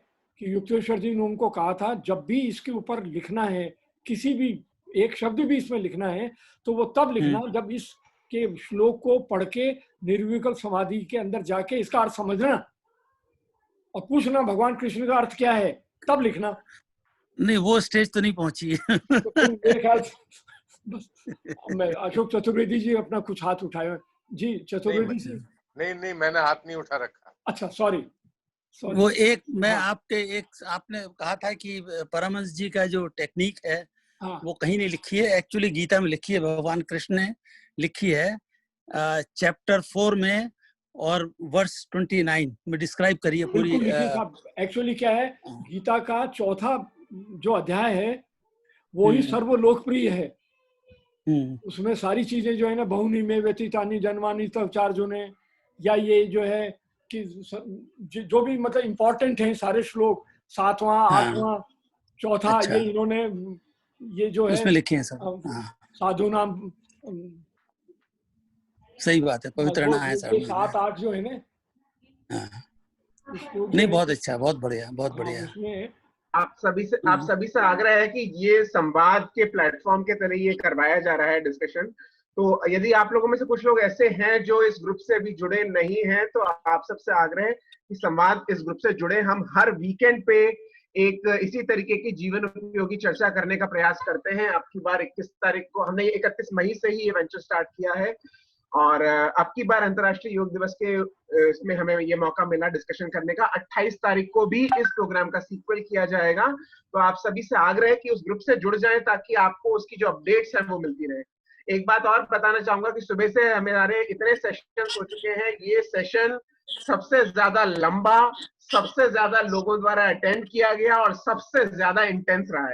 कि युक्तेश्वर जी ने उनको कहा था जब भी इसके ऊपर लिखना है, किसी भी एक शब्द भी इसमें लिखना है तो वो तब लिखना जब इसके श्लोक को पढ़ के निर्विकल्प समाधि के अंदर जाके इसका अर्थ समझना और पूछना भगवान कृष्ण का अर्थ क्या है, तब लिखना। नहीं, वो स्टेज तो नहीं पहुंची है। तो मेरे ख्याल बस मैं अशोक चतुर्वेदी जी अपना कुछ हाथ उठाए। जी चतुर्वेदी जी। नहीं मैंने हाथ नहीं उठा रखा। अच्छा सॉरी। वो एक मैं आपके एक आपने कहा था कि परमहंस जी का जो टेक्निक है वो कहीं नहीं लिखी है, एक्चुअली गीता में लिखी है, भगवान कृष्ण ने लिखी है चैप्टर 4 में और वर्स 29 में डिस्क्राइब करी है पूरी। एक्चुअली क्या है, गीता का चौथा जो अध्याय है वो ही सर्वलोकप्रिय है। उसमें सारी चीजें जो है ना, बहुनी में व्यतीतानी जन्मानी तब चार जुने, या ये जो है कि जो भी मतलब इम्पोर्टेंट हैं सारे श्लोक, 7वां 8वां चौथा, अच्छा। ये इन्होंने ये जो है उसमें लिखे हैं सब। साधु नाम, सही बात है, पवित्र ना है सर। 7 8 जो है ना, नहीं बहुत अच्छा, बहुत बढ़िया, बहुत बढ़िया। आप सभी से आग्रह है कि ये संवाद के प्लेटफॉर्म के तरह ये करवाया जा रहा है डिस्कशन। तो यदि आप लोगों में से कुछ लोग ऐसे हैं जो इस ग्रुप से अभी जुड़े नहीं हैं, तो आप सबसे आग्रह है कि संवाद इस ग्रुप से जुड़े। हम हर वीकेंड पे एक इसी तरीके की जीवन उपयोगी चर्चा करने का प्रयास करते हैं। अब की बार 21 तारीख को, हमने 31 मई से ही ये वेंचर स्टार्ट किया है, और अब की बार अंतर्राष्ट्रीय योग दिवस के इसमें हमें ये मौका मिला डिस्कशन करने का। 28 तारीख को भी इस प्रोग्राम का सीक्वल किया जाएगा। तो आप सभी से आग्रह है कि उस ग्रुप से जुड़ जाएं ताकि आपको उसकी जो अपडेट्स हैं वो मिलती रहे। एक बात और बताना चाहूंगा कि सुबह से हमारे इतने सेशन हो चुके हैं, ये सेशन सबसे ज्यादा लंबा, सबसे ज्यादा लोगों द्वारा अटेंड किया गया और सबसे ज्यादा इंटेंस रहा है।